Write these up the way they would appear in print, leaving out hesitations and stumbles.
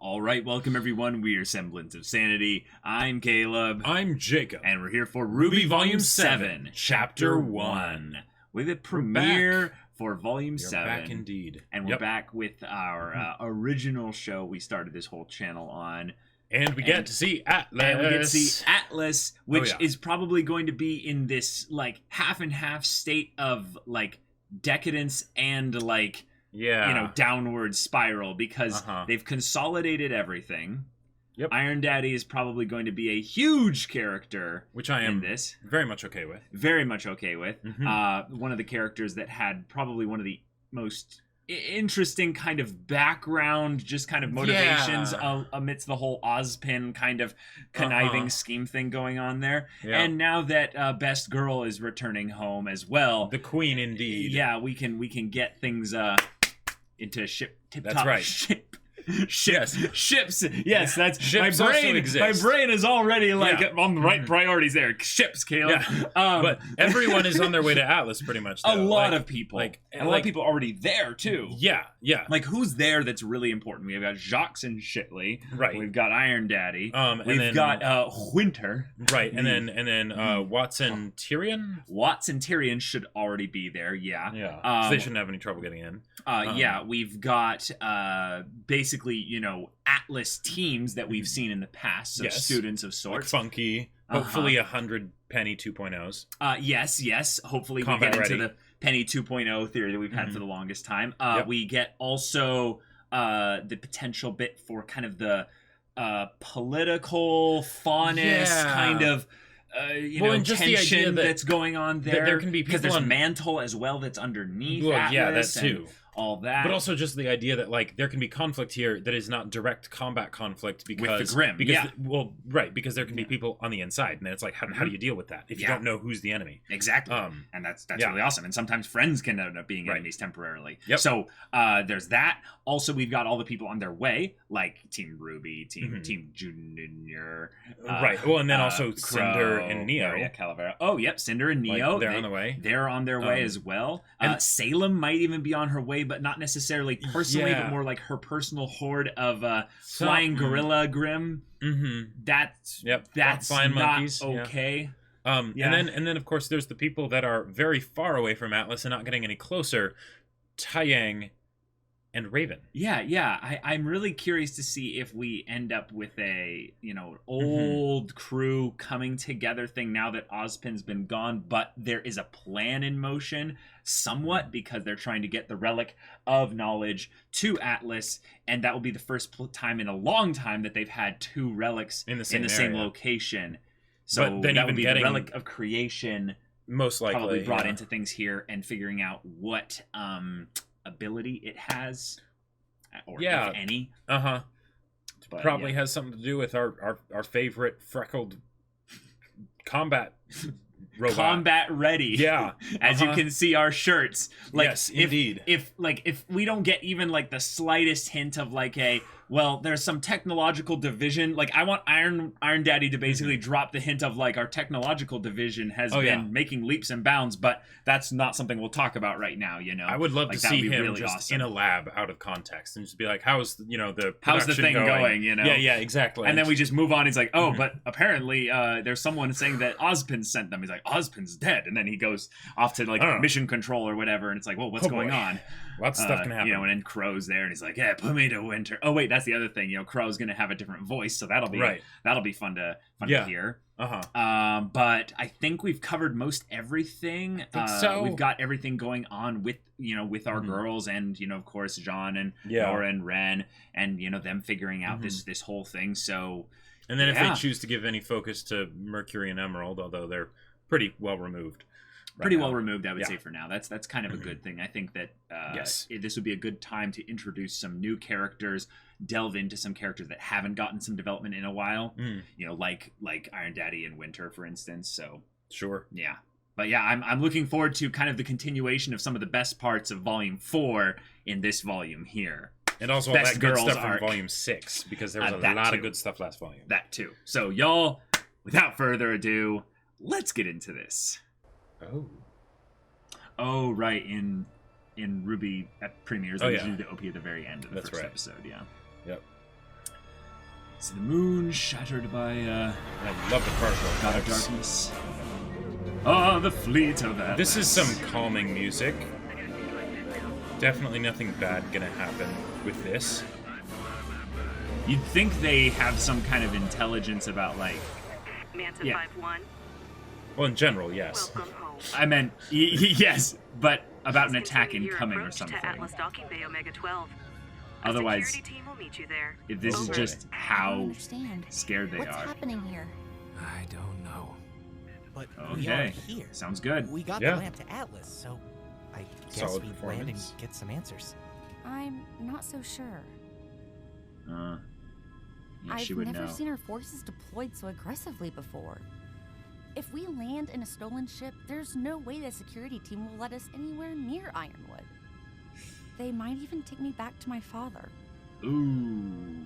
All right, welcome everyone. We are Semblance of Sanity. I'm Caleb. I'm Jacob. And we're here for RWBY Volume 7, Chapter 1. With a premiere for Volume 7. Back indeed. And we're back with our original show we started this whole channel on. And we get to see Atlas. And we get to see Atlas, which is probably going to be in this, like, half and half state of, like, decadence and, like... downward spiral because they've consolidated everything. Yep. Iron Daddy is probably going to be a huge character, which I am in this. Very much okay with. Very much okay with. One of the characters that had probably one of the most interesting kind of background, just kind of motivations amidst the whole Ozpin kind of conniving scheme thing going on there. Yeah. And now that Best Girl is returning home as well, the queen indeed. Yeah, we can get things into tip-top. That's right. Ships. Yes, that's ships. My brain is already on the right priorities there. Ships, Caleb. Yeah. But everyone is on their way to Atlas, pretty much. Though. A lot of people, and a lot of people already there too. Yeah. Like who's there? That's really important. We've got Jacques and Shitley. Right. We've got Iron Daddy. We've got Winter. Right. And then Watson Tyrion. Watson Tyrion should already be there. Yeah. Yeah. So they shouldn't have any trouble getting in. Yeah. We've got basically, Atlas teams that we've seen in the past, so students of sorts. Like Funky, hopefully 100 Penny 2.0s. Yes. Hopefully Combat we get ready. into the Penny 2.0 theory that we've had for the longest time. We get also the potential bit for kind of the political, faunus kind of and just tension the idea that's going on there. There can be people because there's Mantle as well that's underneath Atlas. Yeah, that too. All that, but also just the idea that like there can be conflict here that is not direct combat conflict because with the Grimm, because there can be people on the inside, and then it's like how do you deal with that if you don't know who's the enemy? Exactly, and that's really awesome. And sometimes friends can end up being enemies temporarily. Yep. So there's that. Also, we've got all the people on their way, like Team RWBY, Team Junior, right? Well, and then also Crow, Cinder and Neo, Calavera. Oh, yep, Cinder and Neo. They're on the way. They're on their way as well. And Salem might even be on her way, but not necessarily personally, but more like her personal horde of flying gorilla Grimm. That's flying not monkeys. Okay. And then of course there's the people that are very far away from Atlas and not getting any closer. Taiyang and Raven. I'm really curious to see if we end up with a old crew coming together thing now that Ozpin's been gone, but there is a plan in motion somewhat because they're trying to get the relic of knowledge to Atlas, and that will be the first time in a long time that they've had two relics in the same location. So but then that even would be getting the relic of creation, most likely probably brought into things here, and figuring out what ability it has, or if any. But, probably has something to do with our favorite freckled combat robot. Combat ready. Yeah. As you can see, our shirts. Like, yes, indeed. If we don't get even like the slightest hint of like there's some technological division. Like, I want Iron Daddy to basically drop the hint of like our technological division has been making leaps and bounds, but that's not something we'll talk about right now. I would love to see him really just awesome. in a lab out of context and just be like, how's the how's the thing going? Yeah, exactly. And then we just move on. He's like, but apparently there's someone saying that Ozpin sent them. He's like, Ozpin's dead, and then he goes off to like mission control or whatever, and it's like, well, what's going on? Lots of stuff can happen. And then Crow's there, and he's like, yeah, put me to Winter. Oh wait, that's the other thing. Crow's gonna have a different voice, so that'll be fun to hear. But I think we've covered most everything. So we've got everything going on with with our girls, and of course John and Nora and Ren, and them figuring out this whole thing. So, and then if they choose to give any focus to Mercury and Emerald, although they're pretty well removed. Well removed, I would say, for now. That's kind of a good thing. I think that this would be a good time to introduce some new characters, delve into some characters that haven't gotten some development in a while. Like Iron Daddy and Winter, for instance. So sure, yeah. But yeah, I'm looking forward to kind of the continuation of some of the best parts of Volume 4 in this volume here. And also all that good stuff from Volume 6, because there was a lot of good stuff last volume. That too. So y'all, without further ado, let's get into this. Oh, right. In RWBY at premieres, they usually do the OP at the very end of the first episode. Yeah. Yep. It's the moon shattered by I love the particle god of effects. darkness. Oh, the fleet of Atlas. This is some calming music. Definitely nothing bad gonna happen with this. You'd think they have some kind of intelligence about, like... Manta Yeah. 5-1, Well, in general, yes. welcome home. I meant, yes, but about an Please attack continue your incoming or approach something. To Atlas Docking Bay Omega 12. A Otherwise, security team will meet you there. if this is Over. just I don't how understand. scared they What's are. happening here? I don't know. But we Okay, are here. sounds good. We got Yeah. the lamp to Atlas, so I guess Solid we land performance. and get some answers. I'm not so sure. Yeah, she I've would never know. seen our forces deployed so aggressively before. If we land in a stolen ship, there's no way the security team will let us anywhere near Ironwood. They might even take me back to my father. Ooh.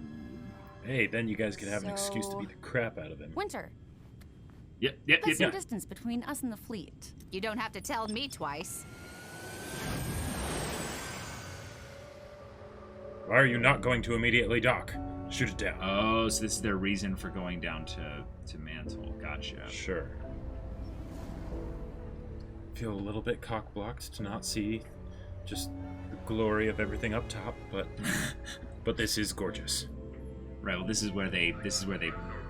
Hey, then you guys could have an excuse to So- beat the crap out of him. Winter, Yep. put some distance between us and the fleet. You don't have to tell me twice. Why are you not going to immediately dock? Shoot it down. Oh, so this is their reason for going down to Mantle. Gotcha. Sure. Feel a little bit cock-blocked to not see just the glory of everything up top, but this is gorgeous. Right. Well, this is where they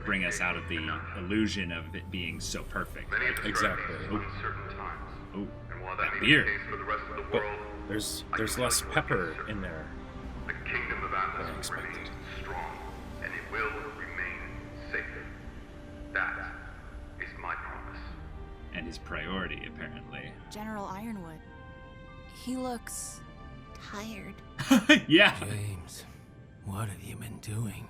bring us out of the illusion of it being so perfect. Many of the Exactly. threats are uncertain times. Oh, And while that that may be beer. the case for the rest of the But world, there's less pepper in there. the kingdom of than I Atlas will expected. remain strong, and it will remain safe. That is my promise. and his priority apparently. General Ironwood. He looks tired. Yeah. James, what have you been doing?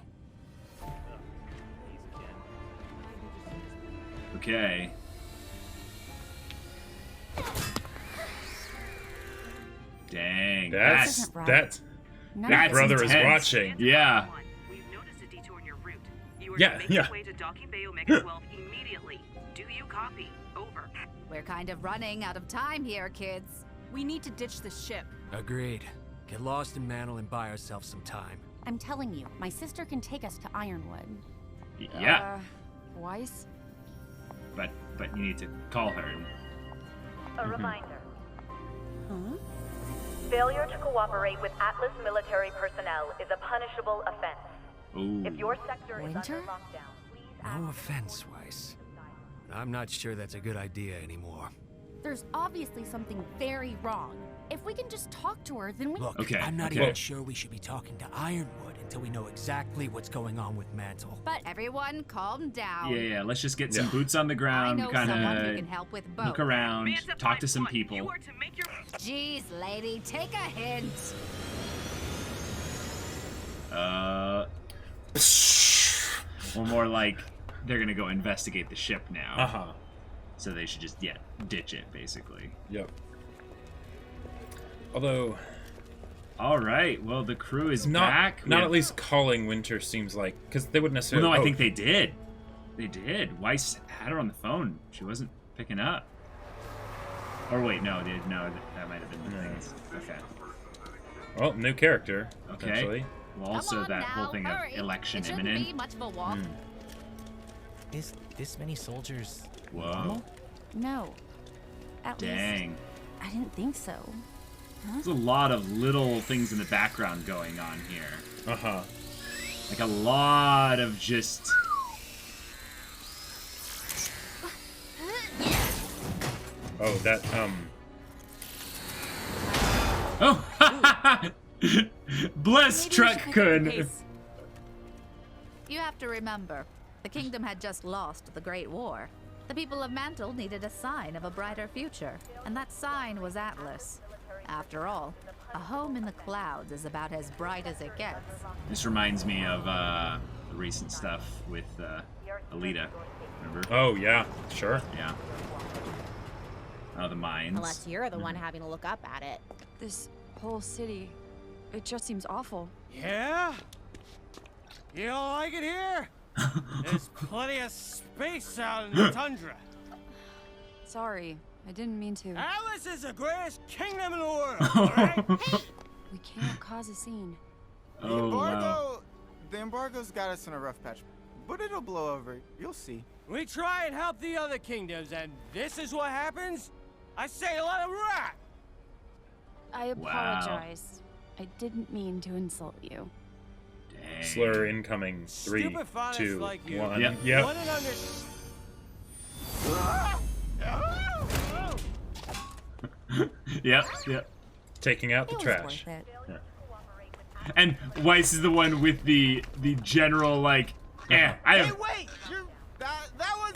Okay. Dang. That's isn't right. that. None Big of brother this is intense. watching. Yeah. We've noticed a detour in your route. You are Yeah, to make yeah. your way to Docking Bay Omega 12 immediately. Do you copy? Over. We're kind of running out of time here, kids. We need to ditch the ship. Agreed. Get lost in Mantle and buy ourselves some time. I'm telling you, my sister can take us to Ironwood. Yeah. Weiss? But you need to call her. A reminder. Huh? Failure to cooperate with Atlas military personnel is a punishable offense. Ooh. If your sector is Winter? under lockdown, please ask No offense, Weiss. But I'm not sure that's a good idea anymore. There's obviously something very wrong. If we can just talk to her, then we... Look, Okay, I'm not okay. even sure we should be talking to Ironwood until we know exactly what's going on with Mantle. But everyone, calm down. Yeah. Let's just get some Yeah. boots on the I ground, know kind someone who of can help with both. look around, Manta talk to some 5-1, people. You are to make your... Jeez, lady, take a hint. Or more like they're gonna go investigate the ship now. Uh-huh. So they should just ditch it basically. Yep. Although All right. Well, the crew is back. not We at have- least calling Winter seems like, because they wouldn't Well, necessarily. no, I oh, think they did. They did. Weiss had her on the phone. She wasn't picking up. Or wait, no, that might have been the No. thing. Okay. Well, new character. Okay. Potentially. Well, also Come on that now, whole thing hurry. of election It shouldn't be imminent. much of a walk. Is this many soldiers Whoa. normal? No. At least, Dang. I didn't think so. There's a lot of little things in the background going on here. Uh-huh. Like a lot of just. Oh, that, Oh! Bless Maybe we Truck should pick up the Kun. pace. You have to remember, the kingdom had just lost the Great War. The people of Mantle needed a sign of a brighter future, and that sign was Atlas. After all, a home in the clouds is about as bright as it gets. This reminds me of the recent stuff with Alita. Remember? oh, yeah, sure. Yeah. The mines. Unless you're the one having to look up at it. This whole city, it just seems awful. Yeah? You don't like it here? There's plenty of space out in the tundra. Sorry, I didn't mean to. Atlas is the greatest kingdom in the world, alright? We can't cause a scene. The Oh, embargo wow. The embargo's got us in a rough patch, but it'll blow over. You'll see. We try and help the other kingdoms, and this is what happens? I say let him rat! I apologize. I didn't mean to insult you. Dang. Slur incoming. 3, Stupid phonics 2, like you. 1. Yep. Yep. Wouldn't Yep, yep. Taking out the It was trash. worth it. And Weiss is the one with the general like, I Hey, have. wait! That was...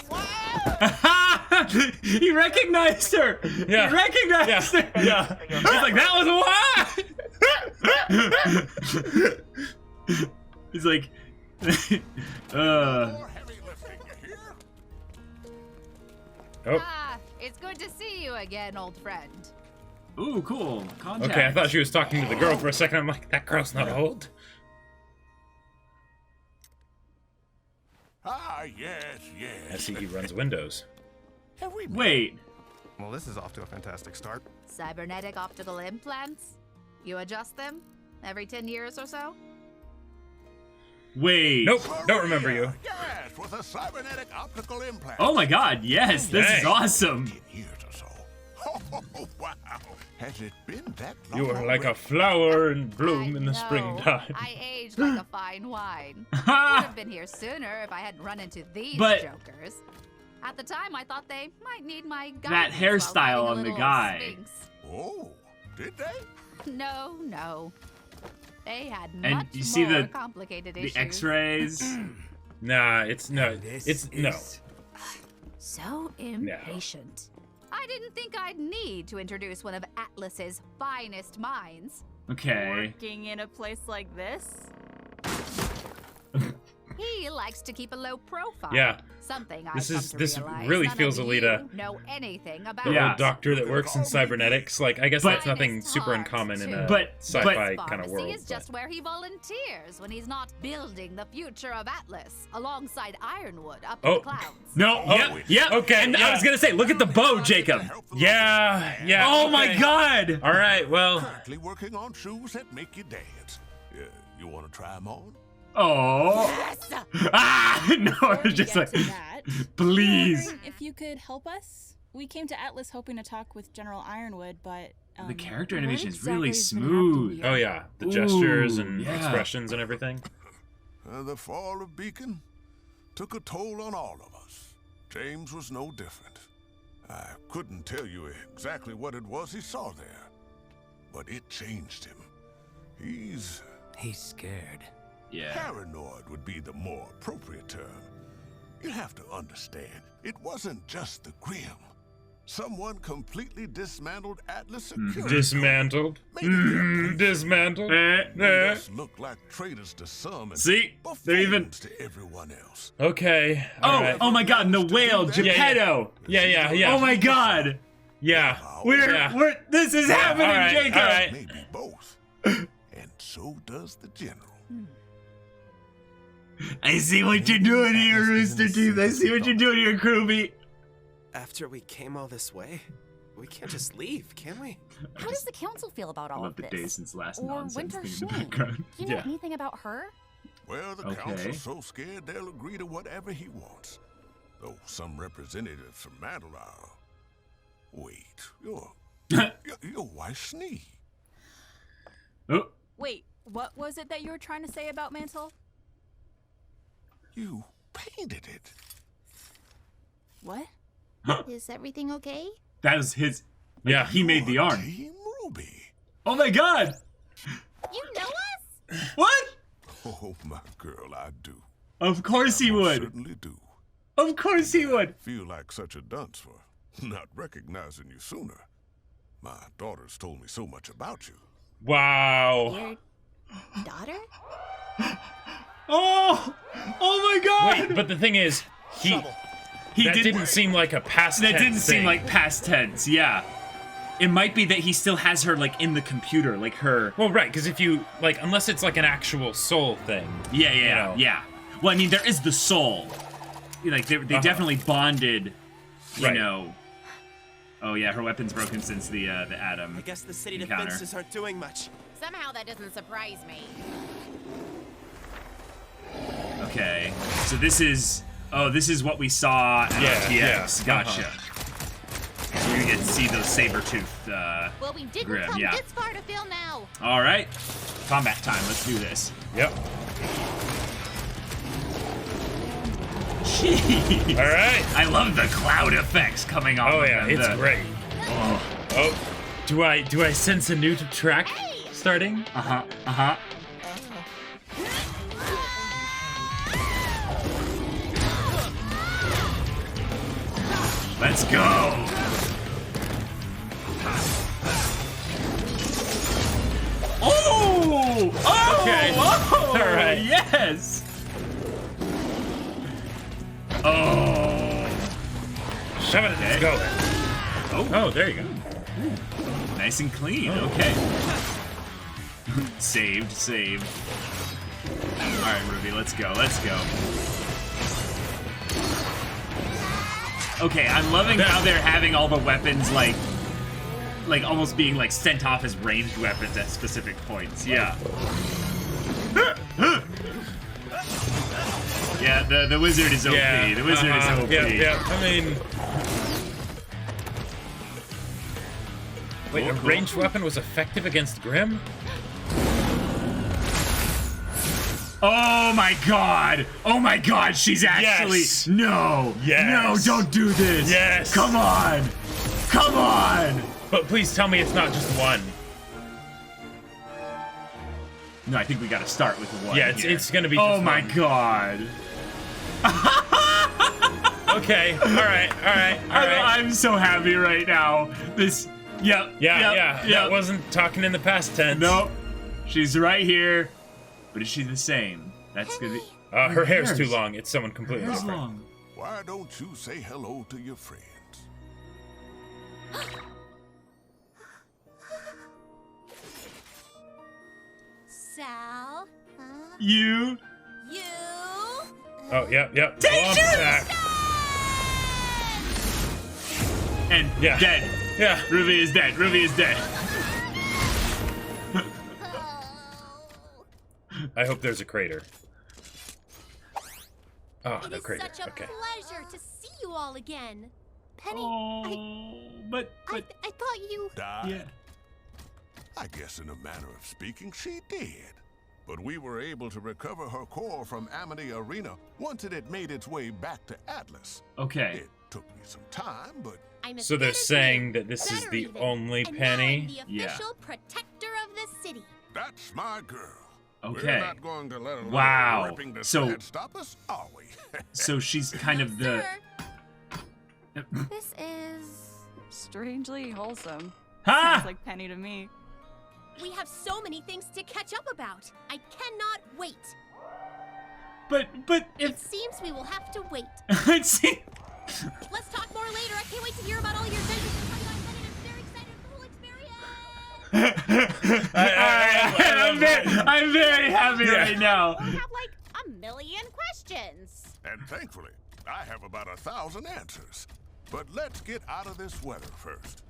He recognized her. Yeah. He recognized her. Yeah. He's like, that was why. He's like, Oh. Ah, it's good to see you again, old friend. ooh, cool. Contact. Okay, I thought she was talking to the girl for a second. I'm like, that girl's not old. Ah, yes, I yes. see he runs windows. Have we met? Wait. Well, this is off to a fantastic start. Cybernetic optical implants? You adjust them every 10 years or so? Wait. Nope, don't remember you. Yes, with a cybernetic optical implant. Oh my God. Yes, this is Dang. awesome. 10 years or so. Oh, wow. Has it been that long? You are like a already? flower in bloom in the I know. springtime. I aged like a fine wine. Would have been here sooner if I hadn't run into these But- jokers. At the time, I thought they might need my guidance. That while hairstyle having a on the little guy. Sphinx. Oh, did they? No, no. They had And much you see more the- complicated The issues. X-rays. Nah, it's no. No. So impatient. I didn't think I'd need to introduce one of Atlas's finest minds. Okay. Working in a place like this? He likes to keep a low profile. Yeah. Something This I've come is- to this realize really none feels of Alita. you know anything about. The Yeah. old doctor that works in cybernetics. Like, I guess But- that's nothing Finest super heart, uncommon in too. a But- sci-fi kind of Pharmacy world. is just where he volunteers when he's not building the future of Atlas alongside Ironwood up in Oh. the clouds. No. Yep. Okay, And yeah. I was gonna say, look at the bow, Jacob. Yeah, yeah. Oh my okay. God. All right, well, Currently working on shoes that make you dance. You want to try them on? Oh. Ah. No. Before It's we just get like, to that, please. wondering if you could help us. We came to Atlas hoping to talk with General Ironwood, but The character what animation is exactly really has been happening smooth. here? oh yeah, the gestures Ooh, and yeah. expressions and everything. The fall of Beacon took a toll on all of us. James was no different. I couldn't tell you exactly what it was he saw there, but it changed him. He's scared. Yeah. paranoid would be the more appropriate term. You have to understand, it wasn't just the Grim. Someone completely dismantled Atlas security. Dismantled. Dismantled. Made us look like traitors to some and See? They're even. buffoons to everyone else. Okay. Oh. all right. Oh my God. And the whale, Geppetto. Yeah. Oh my God. Yeah. We're. This is happening, all right, Jacob. all right. Maybe both. And so does the general. I see what you're doing here, Rooster Teeth. I see what you're doing here, Krooby. After we came all this way, we can't just leave, can we? How does the council feel about I all love of the this? day since last Or nonsense Winter thing in the Sheen? background. Do you know Yeah. anything about her? Well, the Okay. council's so scared they'll agree to whatever he wants. Though some representatives from Mantle are... Wait, you're Weiss Snee. Oh. Wait, what was it that you were trying to say about Mantle? You painted it. What? Is everything okay? That was his. Like, Yeah. He made the arm. Team Ruby. Oh my God. You know us? What? Oh, my girl, I do. Of course he I most would. certainly do. Of course he would. Feel like such a dunce for not recognizing you sooner. My daughters told me so much about you. Wow. Your daughter? Oh! Oh my God! Wait, but the thing is, that didn't seem like a past tense That didn't seem thing. like past tense, yeah. It might be that he still has her, like, in the computer, like her... Well, right, because if you, like, unless it's like an actual soul thing. Yeah, you know. yeah. Well, I mean, there is the soul. Like, they definitely bonded, you Right. know... Oh, yeah, her weapon's broken since the Atom I guess the city encounter. defenses aren't doing much. Somehow that doesn't surprise me. Okay. So this is... Oh, this is what we saw at RTX. Gotcha. So you get to see those saber-toothed Well, we didn't Grim, come yeah. this far to fail now. All right. Combat time. Let's do this. Yep. Jeez. All right. I love the cloud effects coming off. Oh of yeah, them. it's great. Oh, do I sense a new track starting? Let's go. Oh! Oh! Okay. Oh! All right. Yes. Oh. Shove it. Let's go. Oh, there you go. Nice and clean. Okay. Saved. All right, Ruby. Let's go. Okay, I'm loving how they're having all the weapons like almost being like sent off as ranged weapons at specific points. Yeah. Yeah, the wizard is OP. Yeah, The wizard is OP. Yeah. I mean, wait, a ranged weapon was effective against Grim? Oh my god! Oh my god, she's actually... Yes. No! Yes. No, don't do this! Yes! Come on! Come on! But please tell me it's not just one. No, I think we gotta start with one. Yeah, here. it's gonna be Oh just my one. god. Okay, alright. I'm so happy right now. This... Yep. That wasn't talking in the past tense. Nope. She's right here. But is she the same? That's gonna be... Her hair's too long. It's someone completely Hair's different. long. Why don't you say hello to your friends? Sal? You? Oh, yep. Take Love shoes! that. And dead. Yeah. Ruby is dead. I hope there's a crater. Oh, It no is crater. such a Okay. pleasure to see you all again. Penny, But I thought you... Died? Yeah. I guess in a manner of speaking, she did. But we were able to recover her core from Amity Arena once it had made its way back to Atlas. Okay. It took me some time, but... I'm as So they're good as saying you, that this is better the even. only And Penny? now I'm the official protector of the city. That's my girl. Okay. We're not going to let a Wow. little ripping the So- thread stop us, are we? So she's kind of the... This is strangely wholesome. Ha! Sounds like Penny to me. We have so many things to catch up about. I cannot wait. But It seems we will have to wait. Let's see. Let's talk more later. I can't wait to hear about all your adventures. I'm very excited for the whole experience. I'm very happy right now. I have like a million questions. And thankfully, I have about 1,000 answers. But let's get out of this weather first.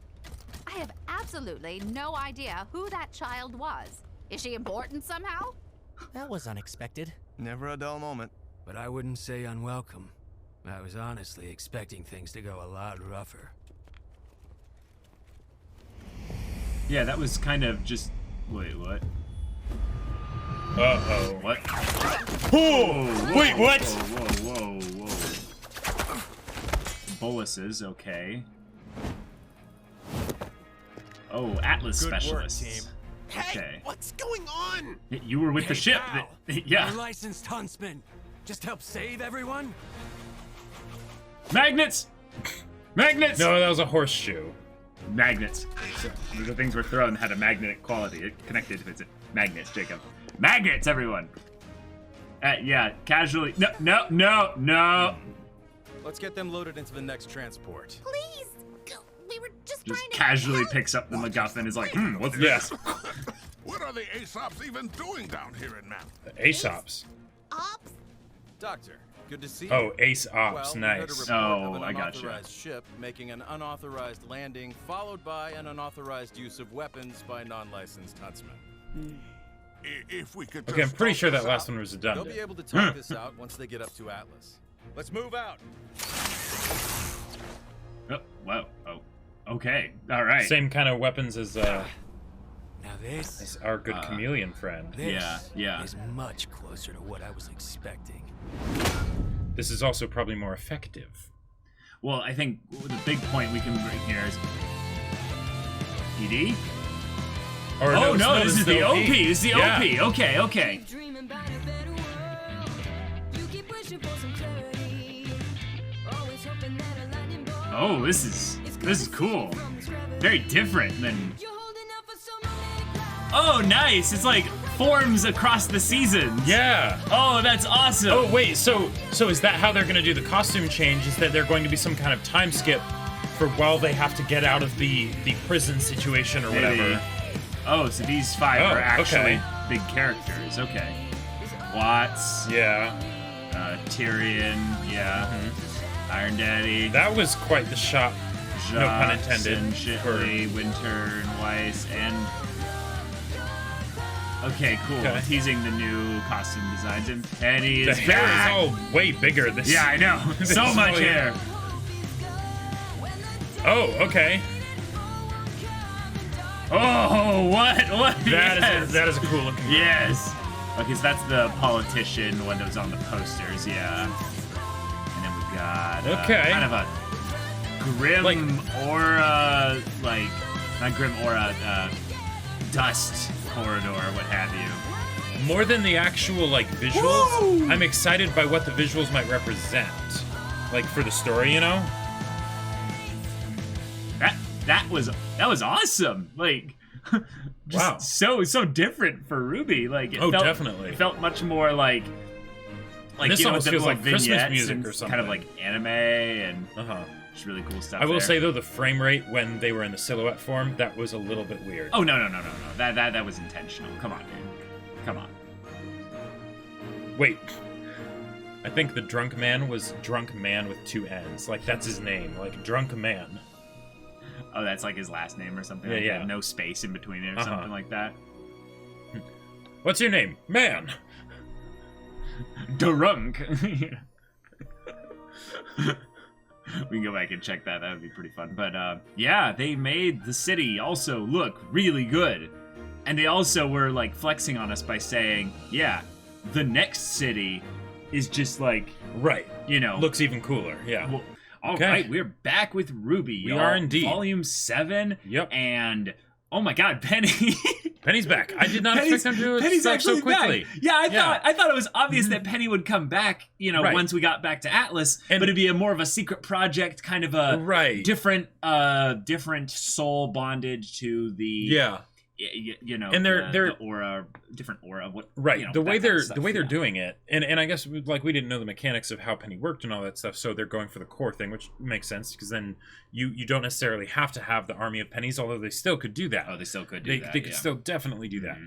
I have absolutely no idea who that child was. Is she important somehow? That was unexpected. Never a dull moment. But I wouldn't say unwelcome. I was honestly expecting things to go a lot rougher. Yeah, that was kind of just... Wait, what? Uh-oh. What? Oh! Wait, what? Whoa. Boluses, okay. Oh, Atlas Good work, specialists. team. Okay. What's going on? You were with the ship. Pal, Yeah. unlicensed huntsman. Just help save everyone? Magnets! Magnets! No, that was a horseshoe. Magnets. So, the things we're throwing had a magnetic quality. It connected if it's magnets, Jacob. Magnets, everyone! Yeah, casually. No. Let's get them loaded into the next transport. Please. We were just Just trying to casually help. picks up the MacGuffin, is like, what's Yes. this? What are the Aesops even doing down here in Mantle? Aesops. Ops. Doctor, good to see you. Oh, Ace Well, Ops, we heard a nice. report Oh, of an I gotcha. unauthorized ship making an unauthorized landing, followed by an unauthorized use of weapons by non-licensed huntsmen. If we could Okay, I'm just pretty talk sure this that last out. one was They'll redundant. be able to talk this out once they get up to Atlas. Let's move out. Oh, whoa. Oh, okay. All right. Same kind of weapons as Now this as our good chameleon friend. This yeah. is much closer to what I was expecting. This is also probably more effective. Well, I think the big point we can bring here is PD. Or Oh no, this is the OP. OP. This is the Yeah. OP. Okay, okay. Oh, this is cool. Very different than. Oh, nice. It's like forms across the seasons. Yeah. Oh, that's awesome. Oh wait, so is that how they're gonna do the costume change? Is that they're going to be some kind of time skip for while they have to get out of the prison situation or whatever? Maybe. Oh, so these 5 Oh, are actually okay. big characters. Okay. Watts. Yeah. Tyrion. Yeah. Iron Daddy. That was quite the shot. No pun intended. And Shitley, Winter, and Weiss, and. Okay, cool. Okay. Teasing the new costume designs, and Penny The is hair back. is all way bigger. This. Yeah, I know. this So is much really- hair. Oh, okay. Oh, what? That is a cool looking. Yes. Okay, so that's the politician, the one that was on the posters, yeah. And then we've got Okay. kind of a grim aura, like, not grim aura, dust corridor, what have you. More than the actual like visuals, Woo! I'm excited by what the visuals might represent. Like for the story, you know? That was awesome. Like, just Wow. so different for RWBY. Like, it Oh, felt, definitely. It felt much more like This you know, almost the feels little like Christmas vignettes music and or kind of something. like anime and Uh-huh. just really cool stuff. I will there. say though, the frame rate when they were in the silhouette form, that was a little bit weird. Oh no. That was intentional. Come on, dude. Come on. Wait. I think the drunk man was drunk man with 2 N's. Like that's his name. Like drunk man. Oh, that's like his last name or something. Yeah, like yeah. That. No space in between it or Uh-huh. something like that. What's your name? Man. Drunk. We can go back and check that. That would be pretty fun. But yeah, they made the city also look really good. And they also were like flexing on us by saying, yeah, the next city is just like, right, you know, looks even cooler. Yeah. Well, all Okay. right, we're back with RWBY. We y'all. are indeed. Volume 7. Yep. And oh my God, Penny. Penny's back. I did not expect them to Penny's start so actually quickly. back. Yeah, I thought it was obvious that Penny would come back, you know, Right. once we got back to Atlas, but it'd be a more of a secret project, kind of a different soul bondage to the you know, And they're the aura, different aura. What Right. you know, the that way kind of they're stuff, the way they're yeah. doing it, and I guess like we didn't know the mechanics of how Penny worked and all that stuff, so they're going for the core thing, which makes sense because then you don't necessarily have to have the army of pennies, although they still could do that. Oh, they still could do that. They could yeah. still definitely do that.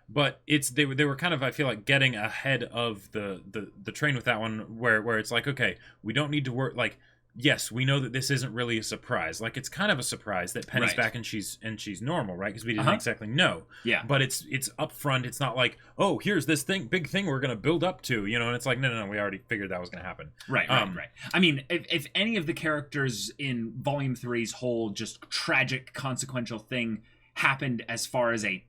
But they were kind of, I feel like, getting ahead of the train with that one, where it's like, okay, we don't need to work like. Yes, we know that this isn't really a surprise. Like, it's kind of a surprise that Penny's Right. back and she's normal, right? Because we didn't Uh-huh. exactly know. Yeah. But it's upfront. It's not like, oh, here's this big thing we're gonna build up to, you know. And it's like, no, we already figured that was gonna happen. Right. I mean, if any of the characters in Volume 3's whole just tragic, consequential thing happened as far as a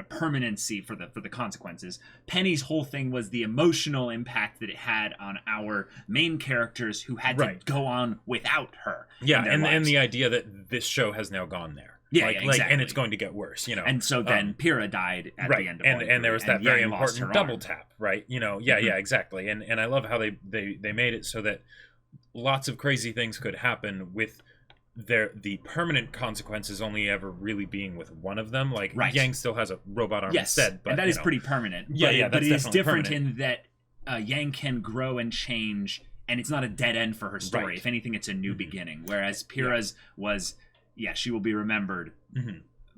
permanency for the consequences, Penny's whole thing was the emotional impact that it had on our main characters who had to go on without her. Yeah, in their and lives. the idea that this show has now gone there. Yeah, exactly. And it's exactly. going to get worse, you know. And so then Pyrrha died at right. the end of and Volume there 3, was that and very Yang lost important her double arm. tap, right? You know, yeah, exactly. And I love how they made it so that lots of crazy things could happen with the permanent consequences only ever really being with one of them. Like Yang still has a robot arm instead, but and that you is know. pretty permanent. Yeah, but that's it is definitely different permanent. in that Yang can grow and change, and it's not a dead end for her story. Right. If anything, it's a new beginning. Whereas Pyrrha's was, she will be remembered,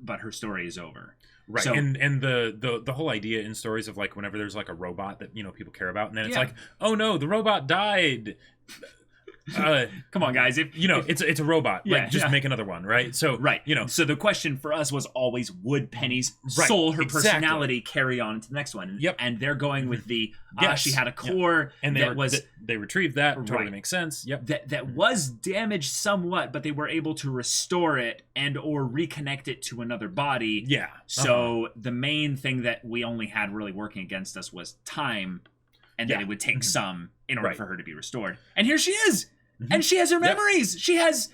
but her story is over. Right, So, and the whole idea in stories of like whenever there's like a robot that people care about, and then it's like, oh no, the robot died. Come on, guys. If it's a robot. Yeah, like, just yeah. make another one, right? So So the question for us was always, would Penny's soul, her personality, carry on to the next one? Yep. And they're going with the she had a Yep. core and that they retrieved that. Totally makes sense. Yep. That was damaged somewhat, but they were able to restore it and or reconnect it to another body. Yeah. So the main thing that we only had really working against us was time, and that it would take some in order for her to be restored. And here she is, and she has her memories. She has,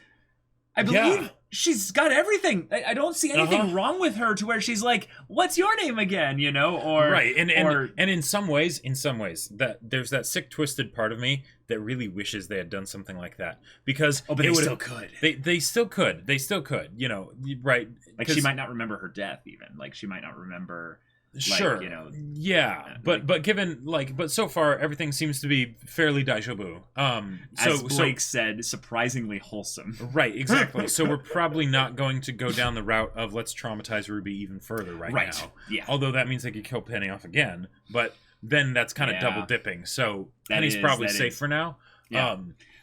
I believe, she's got everything. I don't see anything wrong with her to where she's like, "What's your name again?" You know, or and in some ways, that there's that sick, twisted part of me that really wishes they had done something like that, because but they still could. They still could. You know, right? Like, she might not remember her death, even. Like, she might not remember. Sure. Like, you know. Yeah, but given but so far everything seems to be fairly deja vu. As Blake said, surprisingly wholesome. Right, exactly. So we're probably not going to go down the route of let's traumatize Ruby even further right now. Yeah. Although that means they could kill Penny off again, but then that's kind of double dipping. So Penny's probably safe for now. Yeah.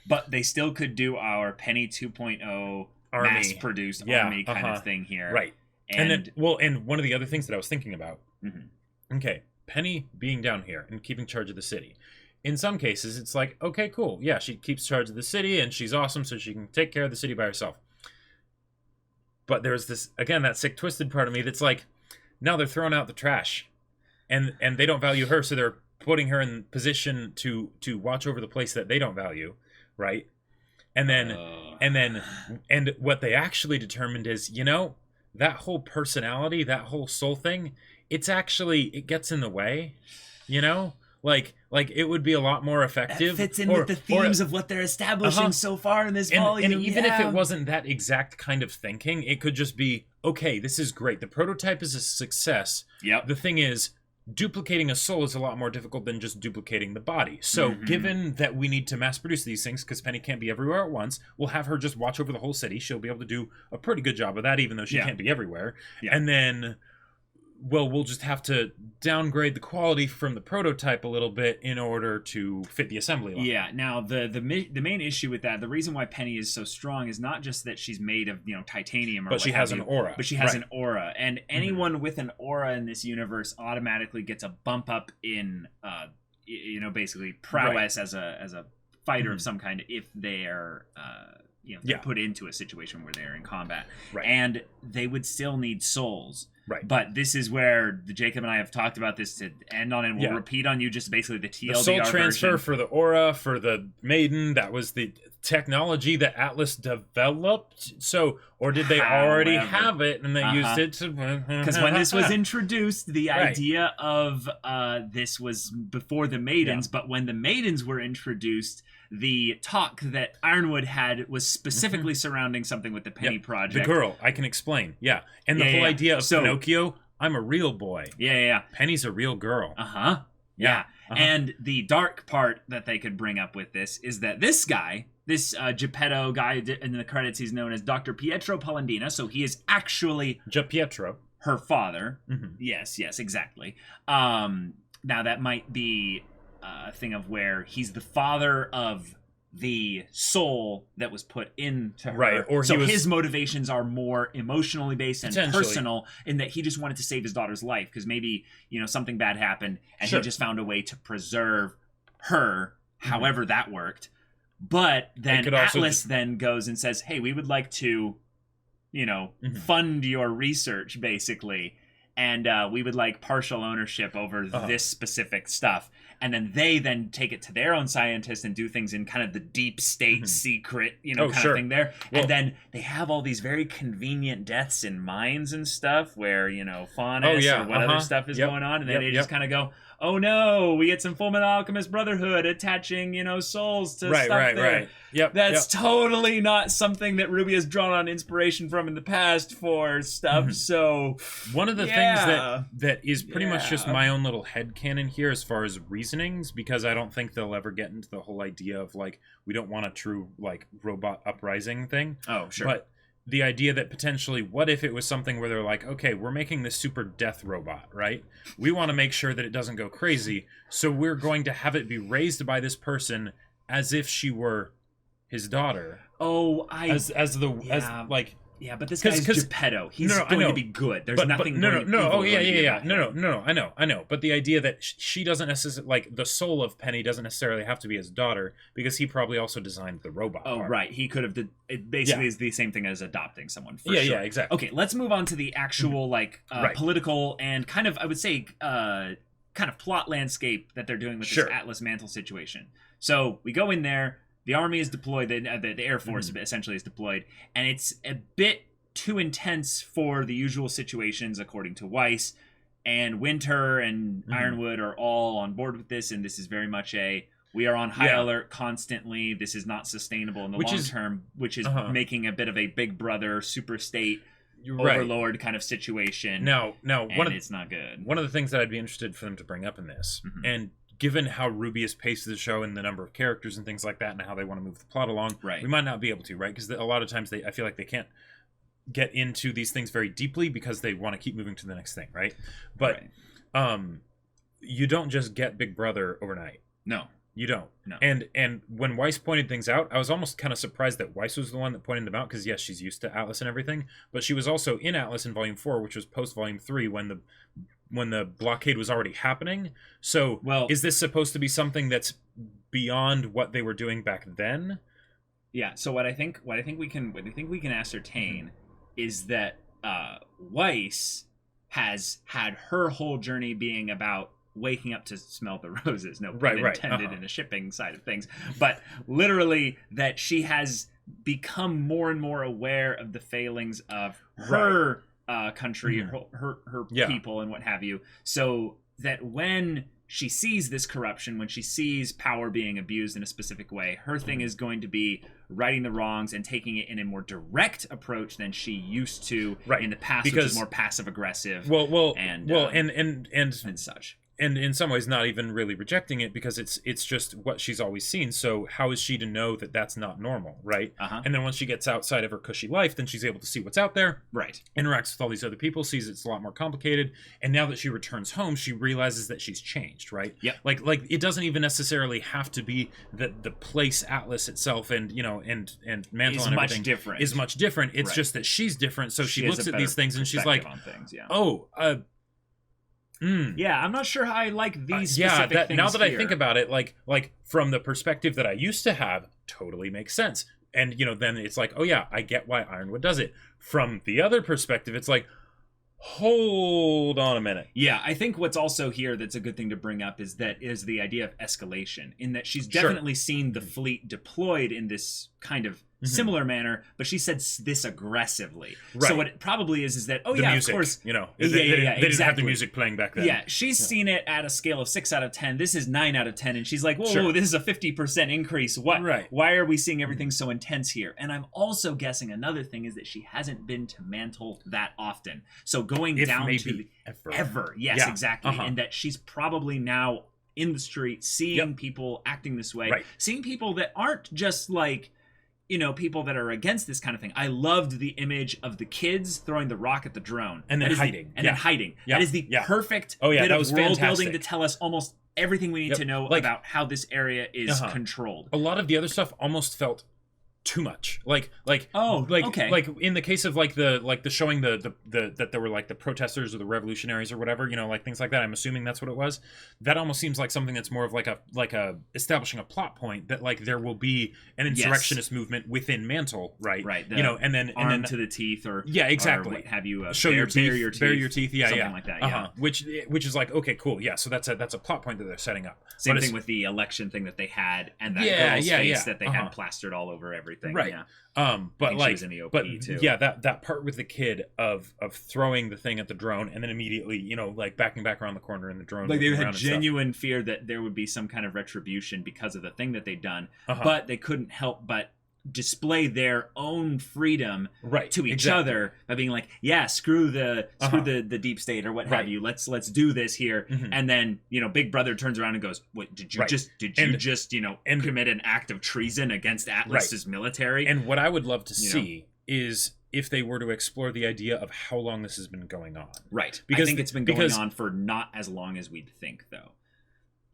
But they still could do our Penny 2.0 mass-produced army kind of thing here. Right. And then, and one of the other things that I was thinking about, okay, Penny being down here and keeping charge of the city. In some cases, it's like, okay, cool. Yeah, she keeps charge of the city and she's awesome, so she can take care of the city by herself. But there's this, again, that sick, twisted part of me that's like, now they're throwing out the trash. And they don't value her, so they're putting her in position to watch over the place that they don't value, right? And then, and what they actually determined is, you know, that whole personality, that whole soul thing, it gets in the way, you know? Like it would be a lot more effective. That fits in with the themes of what they're establishing so far in this volume. And even if it wasn't that exact kind of thinking, it could just be, okay, this is great. The prototype is a success. Yep. The thing is, duplicating a soul is a lot more difficult than just duplicating the body. So given that we need to mass produce these things because Penny can't be everywhere at once, we'll have her just watch over the whole city. She'll be able to do a pretty good job of that, even though she can't be everywhere. And then, well, we'll just have to downgrade the quality from the prototype a little bit in order to fit the assembly line. Yeah. Now, the main issue with that, the reason why Penny is so strong is not just that she's made of, you know, titanium, but she has an aura. But she has an aura, and anyone with an aura in this universe automatically gets a bump up in, you know, basically prowess as a fighter of some kind if they're, you know, they're put into a situation where they're in combat, and they would still need souls. Right. But this is where Jacob and I have talked about this to end on, and we'll repeat on you just basically the TLDR the soul transfer version. for the aura, for the maiden, that was the technology that Atlas developed. So, or did they already have it and they used it to... Because when this was introduced, the idea of this was before the maidens, but when the maidens were introduced, the talk that Ironwood had was specifically surrounding something with the Penny Project. The girl, I can explain. Yeah. And the whole idea of Pinocchio, I'm a real boy. Yeah. Penny's a real girl. Yeah. And the dark part that they could bring up with this is that this guy, this Geppetto guy in the credits, he's known as Dr. Pietro Polendina, so he is actually Pietro, her father. Yes, exactly. Now that might be a thing of where he's the father of the soul that was put into her. Right. Or so his motivations are more emotionally based and personal, in that he just wanted to save his daughter's life because maybe, you know, something bad happened and he just found a way to preserve her, however that worked. But then Atlas then goes and says, hey, we would like to, you know, fund your research, basically. And we would like partial ownership over this specific stuff. And then they then take it to their own scientists and do things in kind of the deep state secret, you know, kind of thing there. Well, and then they have all these very convenient deaths in mines and stuff where, you know, Faunus or what other stuff is going on. And then they just kind of go, oh no, we get some Fullmetal Alchemist Brotherhood attaching, you know, souls to stuff there. Right. That's totally not something that Ruby has drawn on inspiration from in the past for stuff. So one of the things that is pretty much just my own little headcanon here as far as reasonings, because I don't think they'll ever get into the whole idea of like, we don't want a true like robot uprising thing. Oh, sure. But the idea that potentially, what if it was something where they're like, okay, we're making this super death robot, right? We want to make sure that it doesn't go crazy, so we're going to have it be raised by this person as if she were his daughter. Oh, as like. Yeah, but this guy's Geppetto. He's going to be good. There's nothing. Oh yeah. No. I know. But the idea that she doesn't necessarily, like, the soul of Penny doesn't necessarily have to be his daughter, because he probably also designed the robot. Oh, part. right. He could have. It basically is the same thing as adopting someone. For yeah, sure. yeah, exactly. Okay, let's move on to the actual political and kind of, I would say, kind of plot landscape that they're doing with this Atlas Mantle situation. So we go in there. The army is deployed, the Air Force essentially is deployed, and it's a bit too intense for the usual situations, according to Weiss. And Winter and Ironwood are all on board with this, and this is very much we are on high alert constantly. This is not sustainable in the long term, which is making a bit of a Big Brother, super state, overlord kind of situation. Now, it's not good. One of the things that I'd be interested for them to bring up in this, and given how RWBY has paced the show and the number of characters and things like that, and how they want to move the plot along, we might not be able to, right? Because a lot of times I feel like they can't get into these things very deeply because they want to keep moving to the next thing, right? But you don't just get Big Brother overnight. No. You don't. No. And when Weiss pointed things out, I was almost kind of surprised that Weiss was the one that pointed them out, because yes, she's used to Atlas and everything, but she was also in Atlas in Volume 4, which was post Volume 3 when the blockade was already happening. So is this supposed to be something that's beyond what they were doing back then? Yeah. So what I think we can ascertain is that Weiss has had her whole journey being about waking up to smell the roses. No pun intended in the shipping side of things, but literally that she has become more and more aware of the failings of her country, her people, and what have you. So that when she sees this corruption, when she sees power being abused in a specific way, her thing is going to be righting the wrongs and taking it in a more direct approach than she used to in the past, which is more passive aggressive. And such. And in some ways not even really rejecting it, because it's just what she's always seen. So how is she to know that that's not normal, right? And then once she gets outside of her cushy life, then she's able to see what's out there, interacts with all these other people, sees it's a lot more complicated, and now that she returns home, she realizes that she's changed, right? Like it doesn't even necessarily have to be that the place Atlas itself and and Mantle is and much everything different. Is much different. It's just that she's different, so she looks at these things and she's like, yeah, I'm not sure how I like these specific things now that here. I think about it, like from the perspective that I used to have, totally makes sense. And then it's like, oh yeah, I get why Ironwood does it. From the other perspective, it's like, hold on a minute. Yeah, I think what's also here that's a good thing to bring up is the idea of escalation, in that she's definitely seen the fleet deployed in this kind of similar manner, but she said this aggressively. So what it probably is that, the music, of course, they didn't have the music playing back then. Yeah, she's seen it at a scale of 6 out of 10. This is 9 out of 10, and she's like, whoa, this is a 50% increase. What? Why are we seeing everything so intense here? And I'm also guessing another thing is that she hasn't been to Mantle that often. So going down to ever. Yes, exactly. And that she's probably now in the street seeing people acting this way, seeing people that aren't just like, people that are against this kind of thing. I loved the image of the kids throwing the rock at the drone. And then hiding. Then hiding. That is the perfect bit of world building to tell us almost everything we need to know about how this area is controlled. A lot of the other stuff almost felt too much. Like in the case of the showing the that there were like the protesters or the revolutionaries or whatever, like things like that. I'm assuming that's what it was. That almost seems like something that's more of like a establishing a plot point that like there will be an insurrectionist movement within Mantle, right? And then armed to the teeth or exactly. Or what have you show your teeth, bare your teeth, something like that. Which is like, okay, cool, yeah. So that's a plot point that they're setting up. Same thing with the election thing that they had, and that girl's face that they had plastered all over everything. Right. Yeah. But like, in the OP too. Yeah, that part with the kid of throwing the thing at the drone and then immediately, like backing back around the corner and the drone. Like they had genuine fear that there would be some kind of retribution because of the thing that they'd done, but they couldn't help but display their own freedom to each other by being like, yeah, screw the deep state or what have you. Let's do this here. And then Big Brother turns around and goes, "What did you just commit an act of treason against Atlas's military?" And what I would love to see is if they were to explore the idea of how long this has been going on. Because I think it's been going on for not as long as we'd think, though.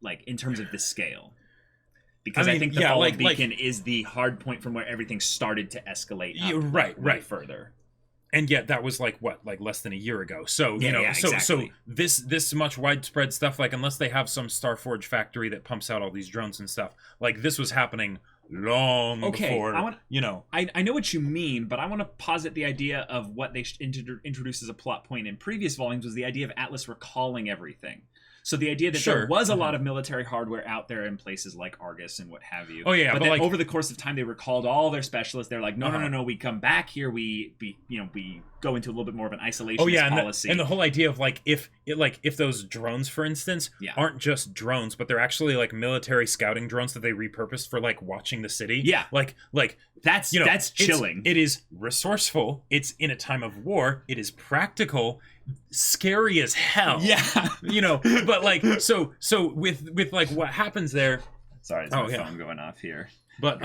Like in terms of the scale. Because I think the fall of Beacon is the hard point from where everything started to escalate up, right further. And yet that was like less than a year ago. So so this much widespread stuff, like unless they have some Starforge factory that pumps out all these drones and stuff, like this was happening long before. I know what you mean, but I want to posit the idea of what they introduced as a plot point in previous volumes was the idea of Atlas recalling everything. So the idea that there was a lot of military hardware out there in places like Argus and what have you. Oh yeah, but then over the course of time they recalled all their specialists. They're like, no, we come back here. We go into a little bit more of an isolationist policy. And the whole idea of if those drones, for instance, aren't just drones, but they're actually like military scouting drones that they repurposed for like watching the city. Yeah, like that's chilling. It is resourceful. It's in a time of war. It is practical. Scary as hell. Yeah. But like so with like what happens there. Sorry, it's my phone going off here. But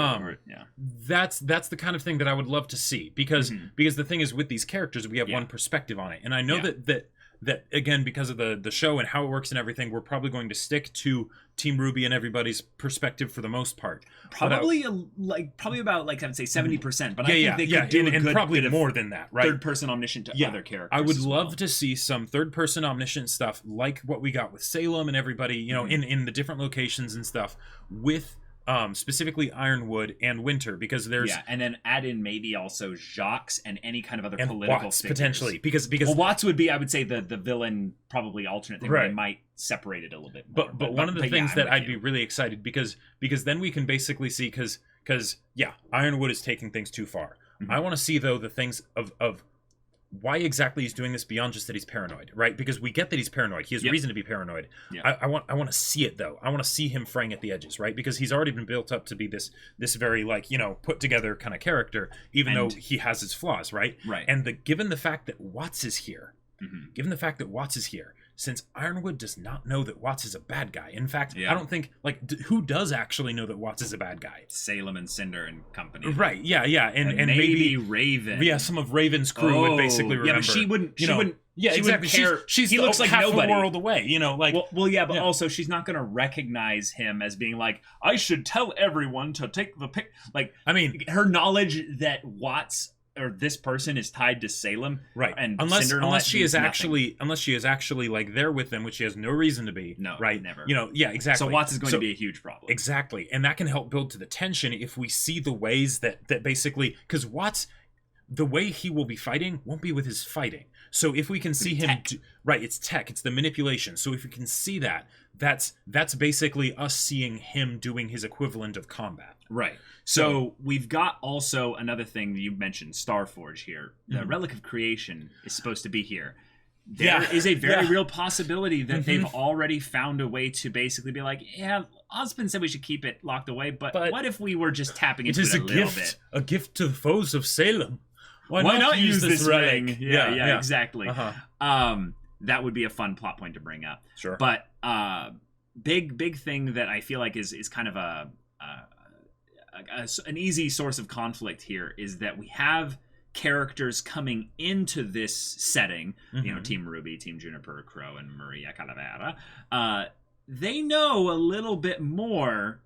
that's the kind of thing that I would love to see because the thing is with these characters we have one perspective on it, and I know that again because of the show and how it works and everything, we're probably going to stick to Team RWBY and everybody's perspective for the most part. Probably about I would say 70%, but I think they could do a good probably bit of more than that, right? Third person omniscient to other characters. I would love to see some third person omniscient stuff like what we got with Salem and everybody, in the different locations and stuff with specifically Ironwood and Winter, because there's and then add in maybe also Jacques and any kind of other and political Watts, figures. Potentially because Watts would be, I would say, the villain probably alternate thing. Right. They might separate it a little bit more. But one of the things that I'd be really excited because then we can basically see because Ironwood is taking things too far. I want to see though the things of why exactly he's doing this beyond just that he's paranoid, right? Because we get that he's paranoid. He has reason to be paranoid. I want to see it though. I want to see him fraying at the edges, right? Because he's already been built up to be this very put together kind of character, even though he has his flaws, right? Right. And given the fact that Watts is here, since Ironwood does not know that Watts is a bad guy. In fact, I don't think who does actually know that Watts is a bad guy? Salem and Cinder and company. Right. Yeah. And maybe Raven. Yeah, some of Raven's crew would basically remember. Yeah, but she wouldn't. Yeah, exactly. She looks like half nobody. The world away. But also she's not going to recognize him as being like, I should tell everyone to take the pic. Her knowledge that Watts or this person is tied to Salem, right? And unless she is actually like there with them, which she has no reason to be. No, right? Never. Exactly. So Watts is going to be a huge problem. Exactly, and that can help build to the tension if we see the ways that basically, because Watts, the way he will be fighting won't be with his fighting. So if we can see him, it's tech, it's the manipulation. So if we can see that, that's basically us seeing him doing his equivalent of combat. Right. So we've got also another thing that you mentioned, Starforge here. The Relic of Creation is supposed to be here. There is a very real possibility that they've already found a way to basically be like, Ozpin said we should keep it locked away, but what if we were just tapping into it a little bit? A gift to the foes of Salem. Why not use this ring? Yeah, exactly. That would be a fun plot point to bring up. Sure. But big thing that I feel like is kind of an easy source of conflict here is that we have characters coming into this setting, Team RWBY, Team Juniper, Crow, and Maria Calavera. They know a little bit more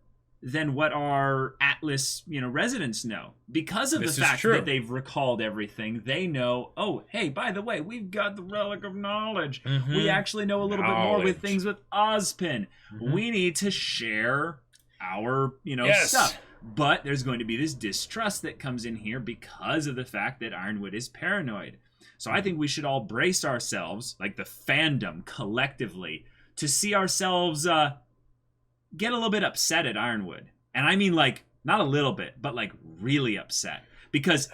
than what our Atlas, residents know. Because of the fact that they've recalled everything, they know, oh, hey, by the way, we've got the Relic of Knowledge. We actually know a little bit more with things with Ozpin. We need to share our, stuff. But there's going to be this distrust that comes in here because of the fact that Ironwood is paranoid. So I think we should all brace ourselves, like the fandom collectively, to see ourselves get a little bit upset at Ironwood. And I mean not a little bit, but really upset. Because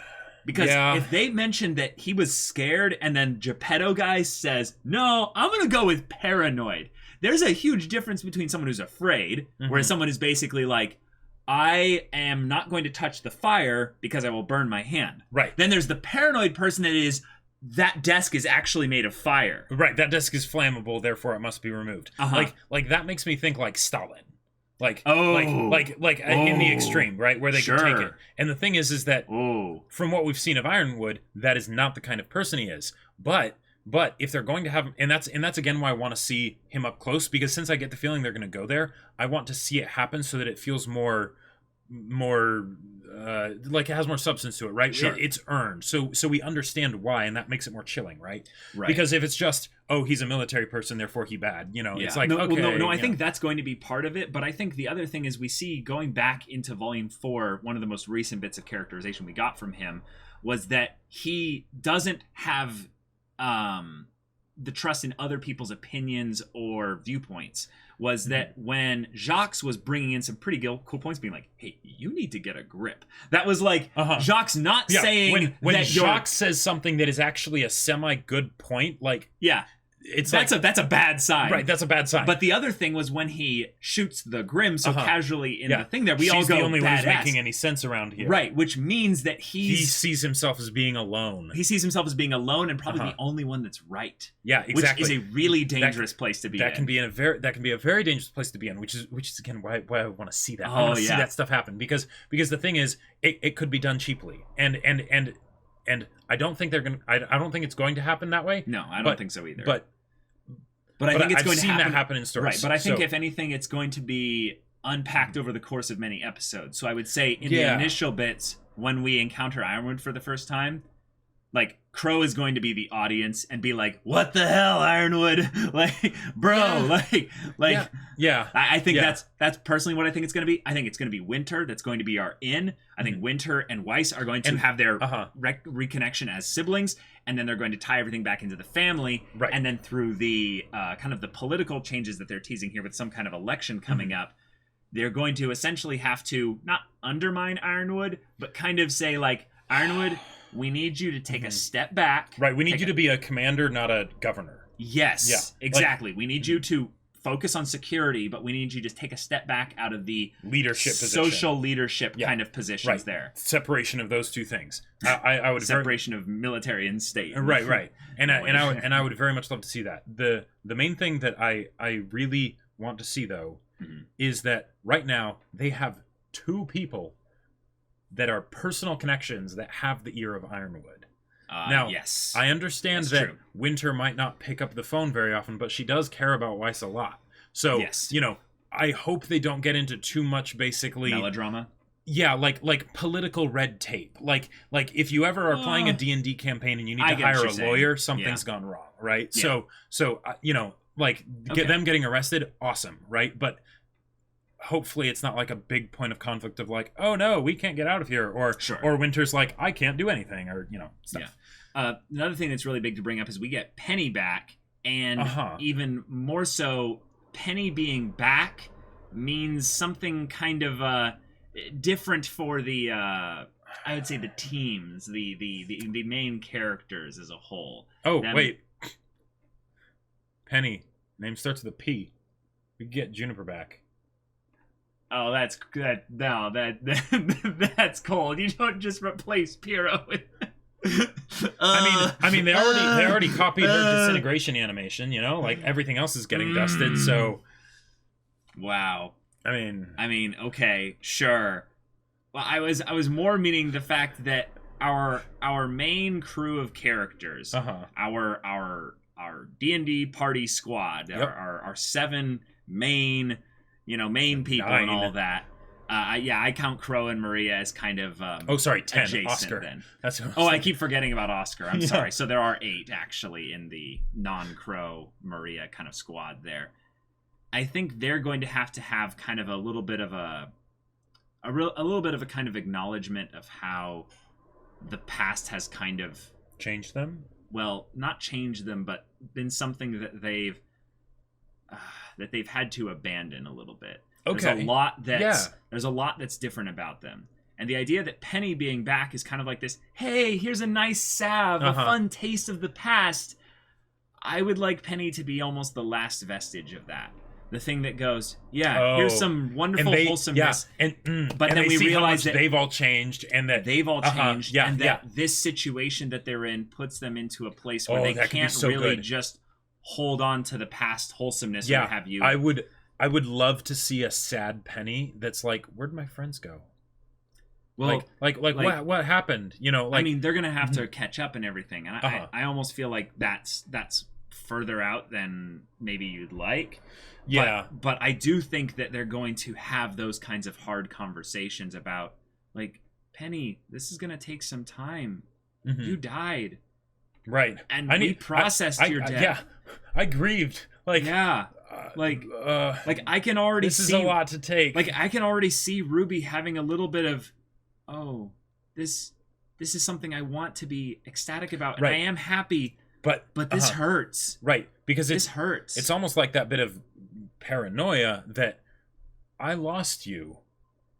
if they mentioned that he was scared and then Geppetto guy says, no, I'm going to go with paranoid. There's a huge difference between someone who's afraid, whereas someone is basically like, I am not going to touch the fire because I will burn my hand. Right. Then there's the paranoid person that desk is actually made of fire. Right. That desk is flammable, therefore it must be removed. Like that makes me think like Stalin. Like in the extreme, right? Where they can take it. And the thing is that from what we've seen of Ironwood, that is not the kind of person he is. But But if they're going to have, and that's again why I want to see him up close, because since I get the feeling they're going to go there, I want to see it happen so that it feels more like it has more substance to it, right? Sure. It's earned, so we understand why, and that makes it more chilling, right? Right. Because if it's just, oh, he's a military person, therefore he bad, it's like, okay. No, I think that's going to be part of it, but I think the other thing is we see, going back into Volume 4, one of the most recent bits of characterization we got from him was that he doesn't have the trust in other people's opinions or viewpoints. Was that when Jacques was bringing in some pretty cool points, being like, hey, you need to get a grip. That was like, Jacques not saying when that Jacques says something that is actually a semi-good point, like... Yeah. That's a bad sign. Right, that's a bad sign. But the other thing was when he shoots the Grimm so casually in the thing there, we all She's go, the only one who's badass. making any sense around here. Right, which means that he sees himself as being alone. He sees himself as being alone and probably the only one that's right. Yeah, exactly. Which is a really dangerous place to be that in. can be a very dangerous place to be in, which is again why I want to see that. I want to see that stuff happen because the thing is it could be done cheaply. And I don't think they're going to I don't think it's going to happen that way. No, I don't think so either. But I think it's I've going to happen. That happen in stories. Right, but I think if anything, it's going to be unpacked over the course of many episodes. So I would say in the initial bits, when we encounter Ironwood for the first time, like, Crow is going to be the audience and be like, what the hell, Ironwood? Like, bro, yeah. I think that's personally what I think it's going to be. I think it's going to be Winter. That's going to be our in. I think Winter and Weiss are going to have their reconnection as siblings, and then they're going to tie everything back into the family. Right. And then through the kind of the political changes that they're teasing here with some kind of election coming up, they're going to essentially have to not undermine Ironwood, but kind of say, like, Ironwood, we need you to take a step back. Right, we need you to be a commander, not a governor. Yes, yeah, exactly. We need you to focus on security, but we need you to take a step back out of the leadership position. Social leadership kind of positions there. Separation of those two things. I would separation of military and state. Right. And I would very much love to see that. The main thing that I really want to see though is that right now they have two people that are personal connections that have the ear of Ironwood. Now, yes, I understand that Winter might not pick up the phone very often, but she does care about Weiss a lot. So, I hope they don't get into too much, basically... melodrama? Yeah, like political red tape. Like if you ever are playing a D&D campaign and you need to hire a lawyer, something's gone wrong, right? Yeah. So them getting arrested, awesome, right? But hopefully it's not like a big point of conflict of like, oh no, we can't get out of here, or Winter's like, I can't do anything, or stuff. Another thing that's really big to bring up is we get Penny back, and even more so, Penny being back means something kind of different for the I would say the teams, the main characters as a whole. Wait, Penny, name starts with a P. We can get Juniper back. Oh, that's cold. You don't just replace Piero with. I mean, they already copied her disintegration animation. Like everything else is getting dusted. So, wow. I mean, okay, sure. Well, I was more meaning the fact that our main crew of characters, our D&D party squad, our 7 main. Main people 9. And all that. I count Crow and Maria as kind of 10. Oscar. Then. I keep forgetting about Oscar. I'm sorry. So there are 8 actually in the non-Crow Maria kind of squad there. I think they're going to have kind of a little bit of a little bit of a kind of acknowledgement of how the past has kind of changed them. Well, not changed them, but been something that they've had to abandon a little bit. Okay. There's a lot that's different about them. And the idea that Penny being back is kind of like this, hey, here's a nice salve, a fun taste of the past. I would like Penny to be almost the last vestige of that. The thing that goes, here's some wonderful wholesomeness. But then we realize that they've all changed and that this situation that they're in puts them into a place where they can't just hold on to the past wholesomeness. Yeah, or have you. I would love to see a sad Penny that's like, where'd my friends go? Well, like what happened? You know, like I mean, they're gonna have to catch up and everything, and I almost feel like that's further out than maybe you'd like. Yeah, but I do think that they're going to have those kinds of hard conversations about, like, Penny, this is gonna take some time. You died, right? And we processed your death. Yeah, I grieved. Like, yeah. Like I can already see... This is a lot to take. Like, I can already see Ruby having a little bit of, oh, this is something I want to be ecstatic about, and I am happy, but this hurts. Right, because this hurts. It's almost like that bit of paranoia that I lost you,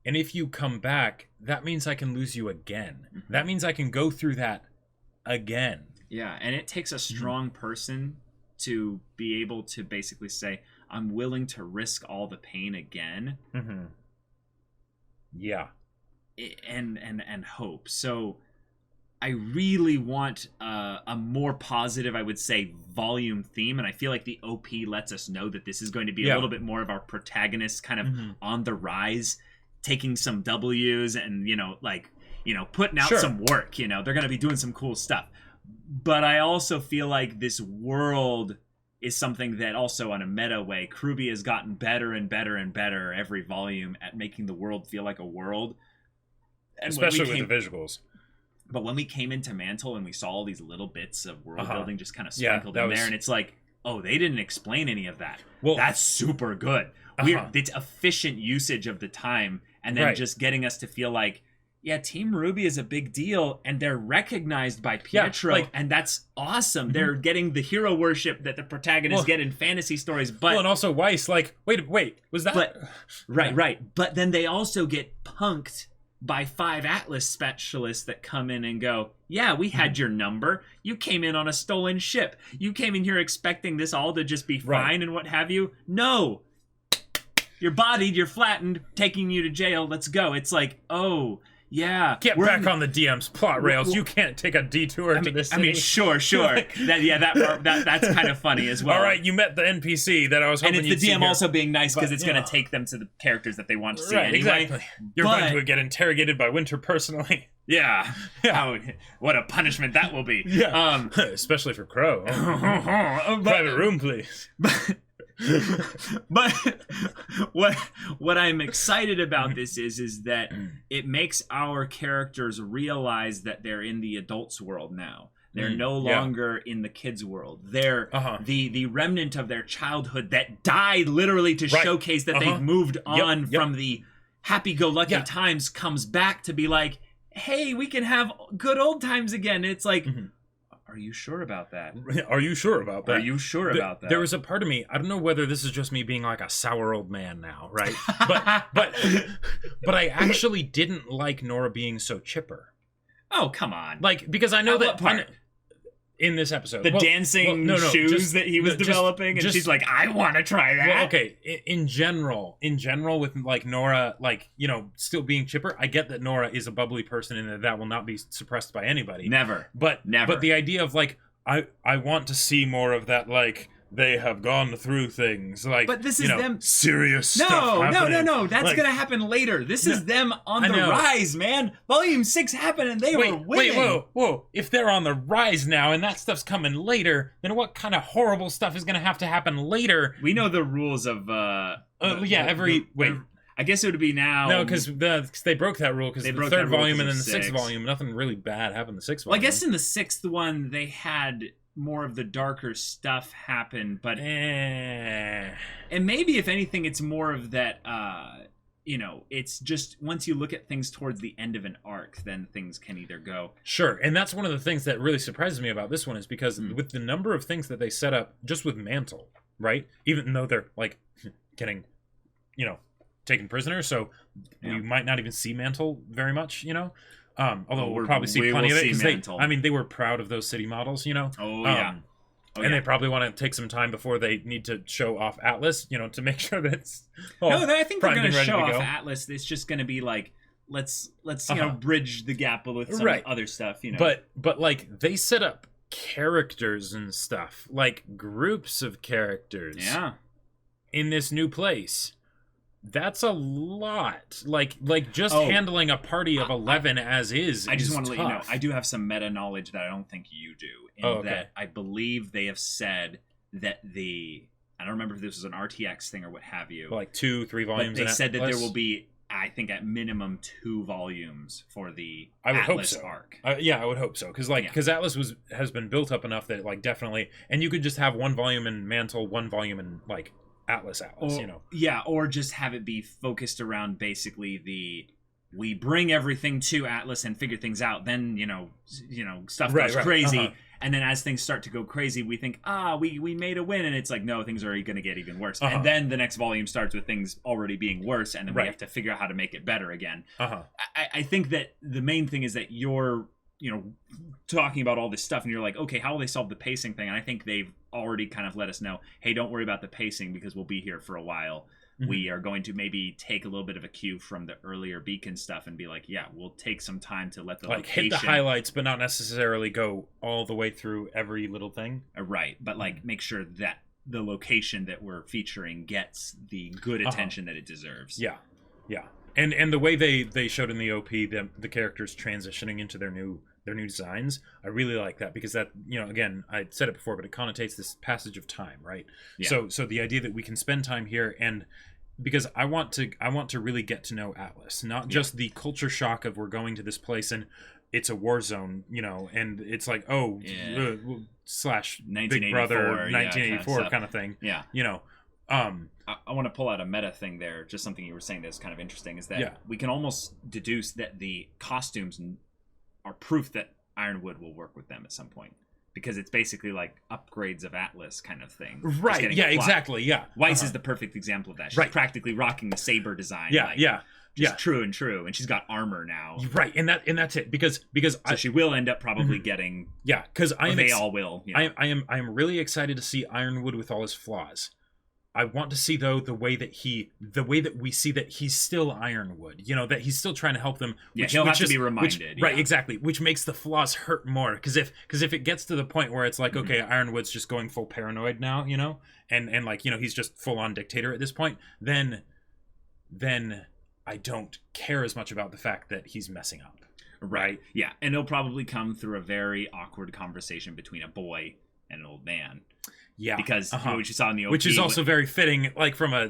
and if you come back, that means I can lose you again. That means I can go through that again. Yeah, and it takes a strong person to be able to basically say, I'm willing to risk all the pain again. Yeah. And hope. So I really want a more positive, I would say, volume theme, and I feel like the OP lets us know that this is going to be a little bit more of our protagonist kind of on the rise, taking some W's and, putting out some work. They're going to be doing some cool stuff. But I also feel like this world is something that also, on a meta way, Ruby has gotten better and better and better every volume at making the world feel like a world. And especially with the visuals. But when we came into Mantle and we saw all these little bits of world building just kind of sprinkled in there, and it's like, oh, they didn't explain any of that. Well, that's super good. It's efficient usage of the time, and then just getting us to feel like, yeah, Team RWBY is a big deal, and they're recognized by Pietro, and that's awesome. They're getting the hero worship that the protagonists get in fantasy stories. But and also Weiss, like, wait, was that... But, right. But then they also get punked by 5 Atlas specialists that come in and go, yeah, we had your number. You came in on a stolen ship. You came in here expecting this all to just be fine and what have you. No. You're bodied, you're flattened, taking you to jail. Let's go. It's like, oh... Yeah, get back on the DM's plot rails. You can't take a detour to this city. I mean, sure. That's kind of funny as well. All right, you met the NPC that I was hoping you'd see. And it's the DM also being nice because it's going to take them to the characters that they want to see anyway. Exactly. You're going to get interrogated by Winter personally. Yeah. Oh, what a punishment that will be. Yeah. Especially for Crow. Private room, please. But what I'm excited about this is that it makes our characters realize that they're in the adults' world now. They're no longer in the kids' world. They're the remnant of their childhood that died literally to showcase that they've moved on from the happy-go-lucky times, comes back to be like, hey, we can have good old times again. It's like... Are you sure about that? Are you sure about that? Are you sure about that? There was a part of me, I don't know whether this is just me being like a sour old man now, right? but I actually didn't like Nora being so chipper. Oh, come on. Like, because I know that in this episode, the dancing shoes that he was developing, and she's like, I want to try that. Well, okay, in general, with like Nora, like, still being chipper, I get that Nora is a bubbly person and that will not be suppressed by anybody. Never. But the idea of like, I want to see more of that, like, they have gone through things, like, but this is them serious stuff happening. No, that's gonna happen later. This is them on the rise, man. Volume 6 happened and they were winning. Whoa. If they're on the rise now and that stuff's coming later, then what kind of horrible stuff is gonna have to happen later? We know the rules of I guess it would be now. No, because they broke that rule because the 3rd volume and then the 6th volume, nothing really bad happened in the 6th volume. Well, I guess in the 6th one they had more of the darker stuff happen, but and maybe if anything it's more of that it's just once you look at things towards the end of an arc, then things can either go and that's one of the things that really surprises me about this one, is because with the number of things that they set up just with Mantle, right, even though they're like getting taken prisoner, so we might not even see Mantle very much, although we'll probably see plenty of it, because they were proud of those city models, and they probably want to take some time before they need to show off Atlas, to make sure that it's I think they're going to show off Atlas. It's just going to be like, let's bridge the gap with some other stuff, But like, they set up characters and stuff, like groups of characters in this new place. That's a lot. Like just handling a party of 11 as is. I just want to tough. let you know, I do have some meta knowledge that I don't think you do. In that I believe they have said that I don't remember if this was an RTX thing or what have you. Like 2-3 volumes. But they said that there will be, I think, at minimum 2 volumes for the Atlas arc. Yeah, I would hope so, because Atlas has been built up enough that like definitely, and you could just have 1 volume in Mantle, 1 volume in like Atlas, Yeah, or just have it be focused around basically we bring everything to Atlas and figure things out. Then stuff goes crazy, and then as things start to go crazy, we think we made a win, and it's like no, things are going to get even worse. And then the next volume starts with things already being worse, and then we have to figure out how to make it better again. I think that the main thing is that you're talking about all this stuff, and you're like, okay, how will they solve the pacing thing? And I think they've already kind of let us know, hey, don't worry about the pacing because we'll be here for a while. We are going to maybe take a little bit of a cue from the earlier Beacon stuff and be like, yeah, we'll take some time to let the location hit the highlights, but not necessarily go all the way through every little thing. Right, but like make sure that the location that we're featuring gets the good attention that it deserves. Yeah. And the way they showed in the OP the characters transitioning into their new designs, I really like that, because that, again, I said it before, but it connotates this passage of time, right? Yeah. So the idea that we can spend time here, and because I want to really get to know Atlas, not just the culture shock of we're going to this place and it's a war zone, and it's like slash Big Brother 1984 kind of thing. Yeah. I want to pull out a meta thing there, just something you were saying that's kind of interesting, is that we can almost deduce that the costumes are proof that Ironwood will work with them at some point, because it's basically like upgrades of Atlas kind of thing. Right, yeah, exactly, yeah. Weiss is the perfect example of that. She's practically rocking the saber design. True and she's got armor now. Right, and that's it, because she will end up probably getting because they all will. I am really excited to see Ironwood with all his flaws. I want to see, though, the way that we see that he's still Ironwood, that he's still trying to help them. He'll have to be reminded. Right, exactly, which makes the flaws hurt more, because if it gets to the point where it's like, okay, Ironwood's just going full paranoid now, and like, he's just full on dictator at this point, then I don't care as much about the fact that he's messing up. Right. Yeah, and it'll probably come through a very awkward conversation between a boy and an old man. Yeah, because what you saw in the OP, which is also very fitting, like from a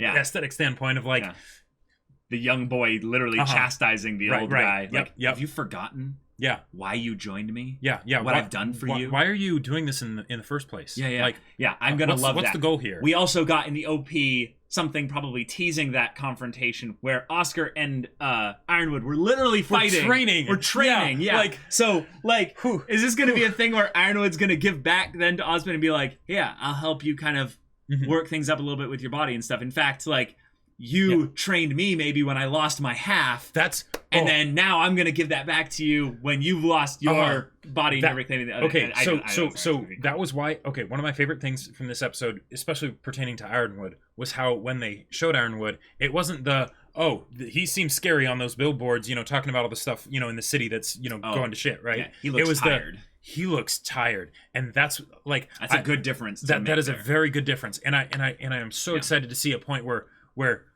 aesthetic standpoint of like the young boy literally chastising the old guy. Like, have you forgotten? Yeah, why you joined me? Yeah. What I've done for you? Why are you doing this in the first place? I'm gonna love that. What's the goal here? We also got in the OP something probably teasing that confrontation where Oscar and Ironwood were literally fighting. We're training. Yeah. Is this going to be a thing where Ironwood's going to give back then to Osmond and be like, yeah, I'll help you kind of work things up a little bit with your body and stuff. In fact, like, you trained me maybe when I lost my half. And then now I'm going to give that back to you when you've lost your body and everything. Okay, so that was why, one of my favorite things from this episode, especially pertaining to Ironwood, was how when they showed Ironwood, it wasn't he seems scary on those billboards, talking about all the stuff, in the city that's, going to shit, right? Yeah, he looks tired. He looks tired, and that's like... That's a good difference. That is a very good difference, and I am so excited to see a point where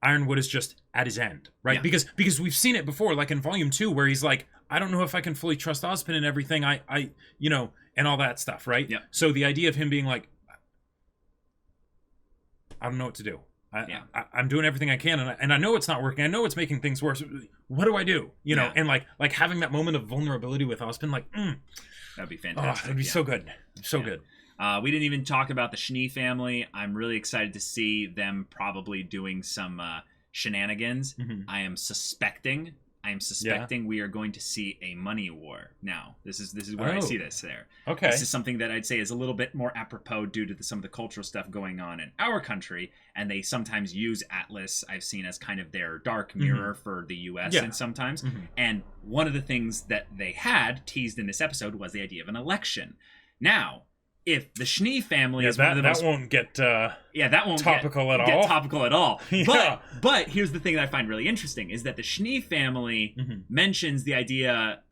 Ironwood is just at his end, right? Yeah. Because we've seen it before, like in Volume 2, where he's like, I don't know if I can fully trust Ozpin and everything, I and all that stuff, right? Yeah. So the idea of him being like, I don't know what to do. I'm doing everything I can, and I know it's not working. I know it's making things worse. What do I do? And like having that moment of vulnerability with Ozpin, like, that'd be fantastic. That'd be so good, good. We didn't even talk about the Schnee family. I'm really excited to see them probably doing some shenanigans. I am suspecting we are going to see a money war. Now, this is where I see this there. Okay. This is something that I'd say is a little bit more apropos due to some of the cultural stuff going on in our country, and they sometimes use Atlas, I've seen, as kind of their dark mirror for the U.S. and sometimes. And one of the things that they had teased in this episode was the idea of an election. Now, if the Schnee family is one of the most... That won't get topical at all. But here's the thing that I find really interesting is that the Schnee family mentions the idea,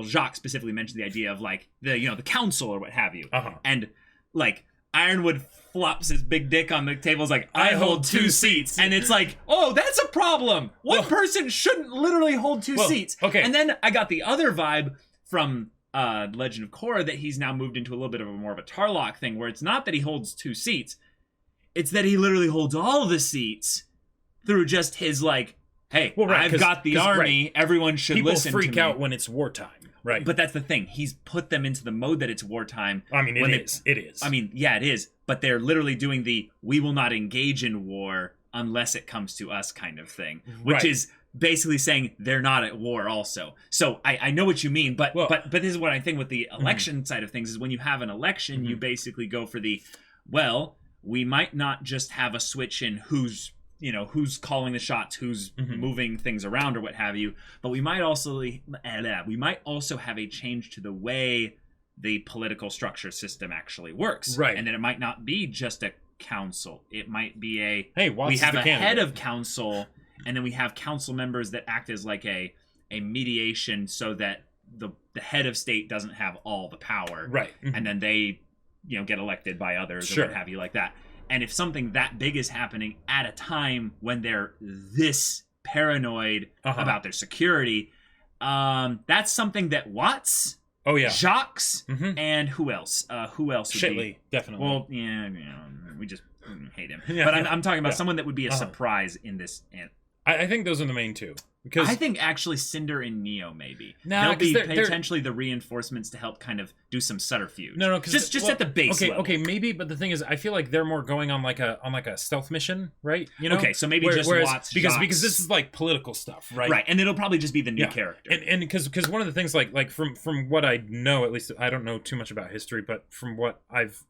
Jacques specifically mentioned the idea of like the council or what have you. And like Ironwood flops his big dick on the table. Is like, I hold 2 seats. And it's like, oh, that's a problem. One person shouldn't literally hold 2 seats. Okay. And then I got the other vibe from Legend of Korra that he's now moved into a little bit of a more of a Tarlock thing, where it's not that he holds 2 seats. It's that he literally holds all the seats through just his like, hey, I've got the army. Everyone should listen to me. People freak out when it's wartime. Right. But that's the thing. He's put them into the mode that it's wartime. I mean, it is. I mean, yeah, it is. But they're literally doing the we will not engage in war unless it comes to us kind of thing. Which is basically saying they're not at war also. So I know what you mean. But this is what I think with the election side of things is when you have an election, you basically go for the, well, we might not just have a switch in who's calling the shots, who's moving things around or what have you, but we might also have a change to the way the political structure system actually works. Right. And then it might not be just a council. It might be we have a head of council, and then we have council members that act as like a mediation so that the head of state doesn't have all the power. Right. And then they, get elected by others or what have you like that. And if something that big is happening at a time when they're this paranoid about their security, that's something that Watts, Jacques, and who else? Shitley, definitely. Well, we just hate him. But I'm talking about someone that would be a surprise in this. I think those are the main two. Because I think actually Cinder and Neo maybe. No, they'll be potentially the reinforcements to help kind of do some subterfuge. No, just at the base level. Okay, maybe. But the thing is, I feel like they're more going on like a stealth mission, right? Okay, so maybe just Watts, because this is like political stuff, right? Right, and it'll probably just be the new character. And because one of the things like from what I know, at least I don't know too much about history, but from what I've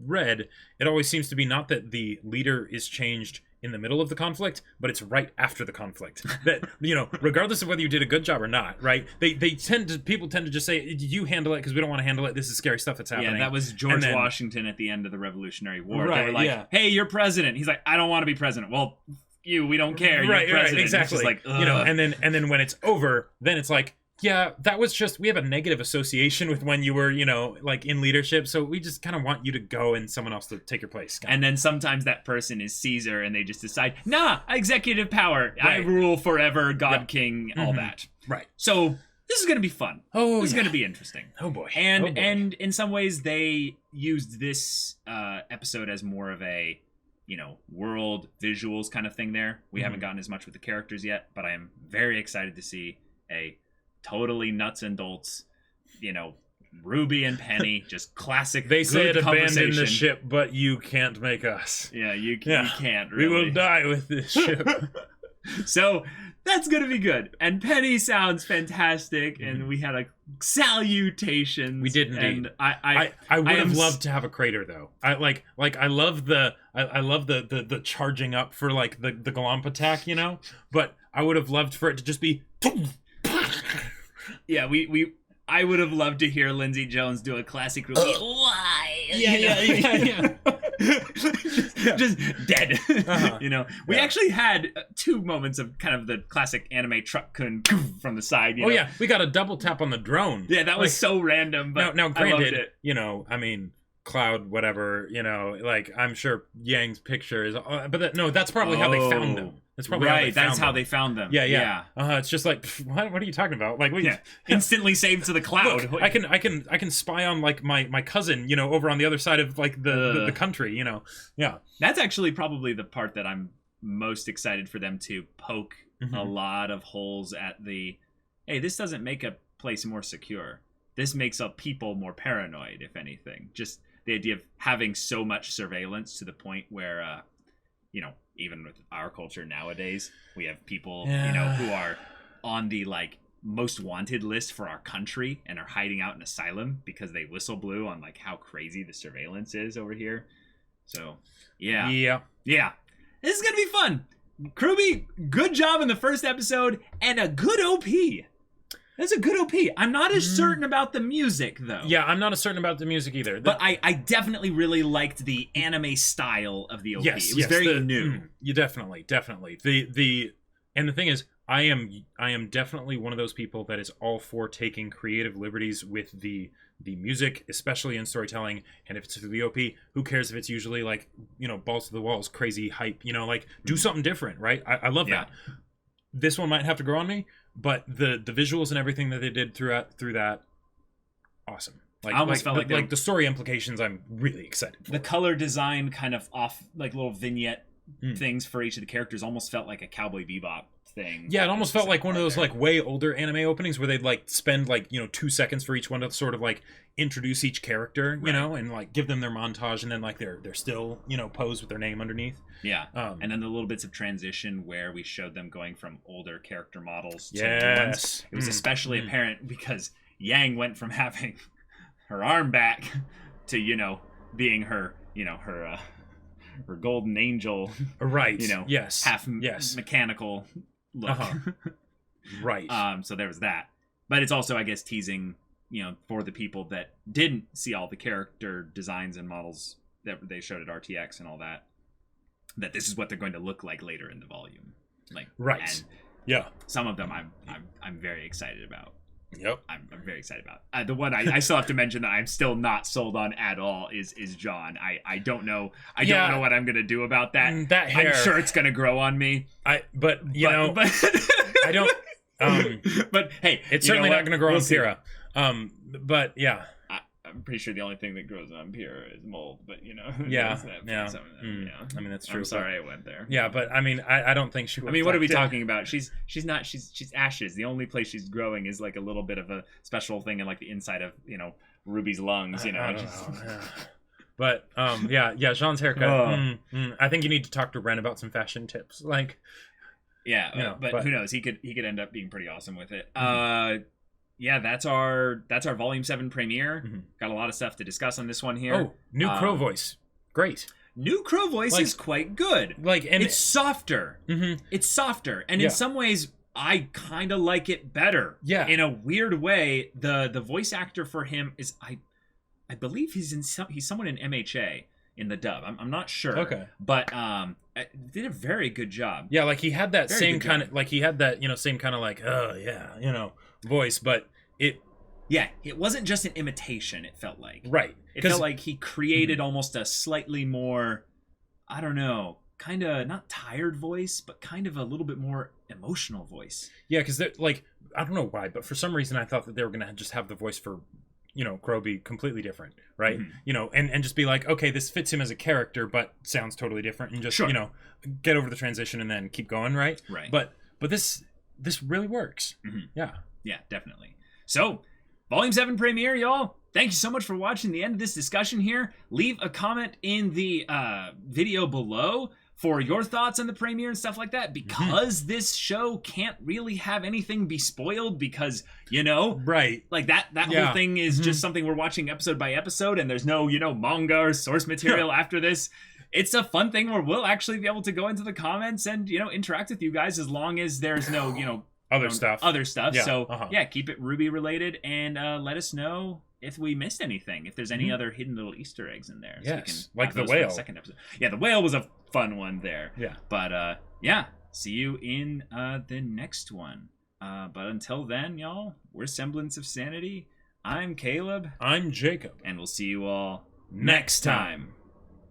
read, it always seems to be not that the leader is changed in the middle of the conflict, but it's right after the conflict. That, regardless of whether you did a good job or not, right? People tend to just say, you handle it because we don't want to handle it. This is scary stuff that's happening. Yeah, that was George Washington at the end of the Revolutionary War. They were like, hey, you're president. He's like, I don't want to be president. Well, we don't care. You're president. Right, exactly. Like, and then when it's over, then it's like, yeah, that was just, we have a negative association with when you were, like in leadership. So we just kind of want you to go and someone else to take your place. And then sometimes that person is Caesar and they just decide, nah, executive power. Right. I rule forever, God King, all that. Right. So this is going to be fun. Oh, this is going to be interesting. Oh boy. And in some ways they used this episode as more of a, world visuals kind of thing there. We haven't gotten as much with the characters yet, but I am very excited to see a totally nuts and bolts, Ruby and Penny, just classic. They say it abandon the ship, but you can't make us. Yeah, you can't. Really. We will die with this ship. So that's gonna be good. And Penny sounds fantastic, and we had a salutation. We did indeed. And I would have loved to have a crater though. I love the charging up for like the glomp attack, but I would have loved for it to just be. Yeah, I would have loved to hear Lindsay Jones do a classic Ruby. Why? Yeah. just dead. We actually had 2 moments of kind of the classic anime truck kun from the side. Oh yeah, we got a double tap on the drone. Yeah, that was so random. But now granted, I loved it. Cloud, whatever, I'm sure Yang's picture is, but that's probably how they found them. That's probably right. That's how they found them. Yeah. It's just like, what are you talking about? Like, instantly saved to the cloud. Look, I can spy on like my cousin, over on the other side of like the country, Yeah. That's actually probably the part that I'm most excited for them to poke a lot of holes at the. Hey, this doesn't make a place more secure. This makes people more paranoid, if anything. Just the idea of having so much surveillance to the point where, even with our culture nowadays, we have people, who are on the like most wanted list for our country and are hiding out in asylum because they whistle blew on like how crazy the surveillance is over here. So, yeah. This is gonna be fun. Ruby, good job in the first episode and a good OP. That's a good OP. I'm not as certain about the music, though. Yeah, I'm not as certain about the music either. But I definitely really liked the anime style of the OP. It was very new. You definitely. And the thing is, I am definitely one of those people that is all for taking creative liberties with the the music, especially in storytelling, and if it's through the OP, who cares if it's usually like, you know, balls to the walls, crazy hype, you know, like do something different, right? I love that. This one might have to grow on me, but the visuals and everything that they did through that, awesome. Like, I almost felt like the story implications I'm really excited for. The color design kind of off, like little vignette things for each of the characters almost felt like a Cowboy Bebop thing. Yeah, it almost felt like one of those like way older anime openings where they'd like spend like, you know, 2 seconds for each one to sort of like introduce each character, you know, and like give them their montage, and then like they're still, you know, posed with their name underneath. Yeah. And then the little bits of transition where we showed them going from older character models to Yes. new ones. It was especially apparent because Yang went from having her arm back to, you know, being her, you know, her golden angel, right? You know, half mechanical look, right? So there was that, but it's also, I guess, teasing, you know, for the people that didn't see all the character designs and models that they showed at RTX and all that, that this is what they're going to look like later in the volume, like right? And some of them I'm very excited about. Yep, I'm very excited about. The one I still have to mention that I'm still not sold on at all is John. I don't know. I don't know what I'm gonna do about that. That hair. I'm sure it's gonna grow on me. But I don't. But hey, it's certainly not gonna grow on Pyrrha. But yeah. I'm pretty sure the only thing that grows on Pyrrha is mold, but you know. I mean, that's true. I'm sorry I went there. Yeah, but I mean, I don't think she. I mean, what are we talking about? She's ashes. The only place she's growing is like a little bit of a special thing in like the inside of, you know, Ruby's lungs. You know. I don't know. But yeah, Jean's haircut. I think you need to talk to Ren about some fashion tips. Like. Yeah, you know, but who knows? He could end up being pretty awesome with it. Yeah, that's our Volume 7 premiere. Got a lot of stuff to discuss on this one here. Oh, new Crow voice. Great. New Crow voice is quite good. Like, and it's softer. It's softer. And in some ways, I kind of like it better. Yeah. In a weird way, the voice actor for him is, I believe he's someone in MHA in the dub. I'm not sure. Okay. But did a very good job. Yeah, like he had that same kind of, like he had that, you know, same kind of like, you know, voice, but it wasn't just an imitation. It felt like it felt like he created almost a slightly more, I don't know, kind of not tired voice, but kind of a little bit more emotional voice. Yeah, because like, I don't know why, but for some reason I thought that they were gonna just have the voice for, you know, Crow be completely different, right? You know, and just be like, okay, this fits him as a character, but sounds totally different, and just you know, get over the transition and then keep going, right? But this really works. Yeah, definitely. So, Volume 7 premiere, y'all. Thank you so much for watching the end of this discussion here. Leave a comment in the video below for your thoughts on the premiere and stuff like that, because this show can't really have anything be spoiled because, you know, like that whole thing is just something we're watching episode by episode, and there's no, you know, manga or source material after this. It's a fun thing where we'll actually be able to go into the comments and, you know, interact with you guys as long as there's no, you know, other stuff. Yeah, so yeah, keep it RWBY related, and let us know if we missed anything, if there's any other hidden little Easter eggs in there. Yes, so we can like the whale. Second episode. Yeah, the whale was a fun one there. Yeah. But yeah, see you in the next one. But until then, y'all, we're Semblance of Sanity. I'm Caleb. I'm Jacob. And we'll see you all next time.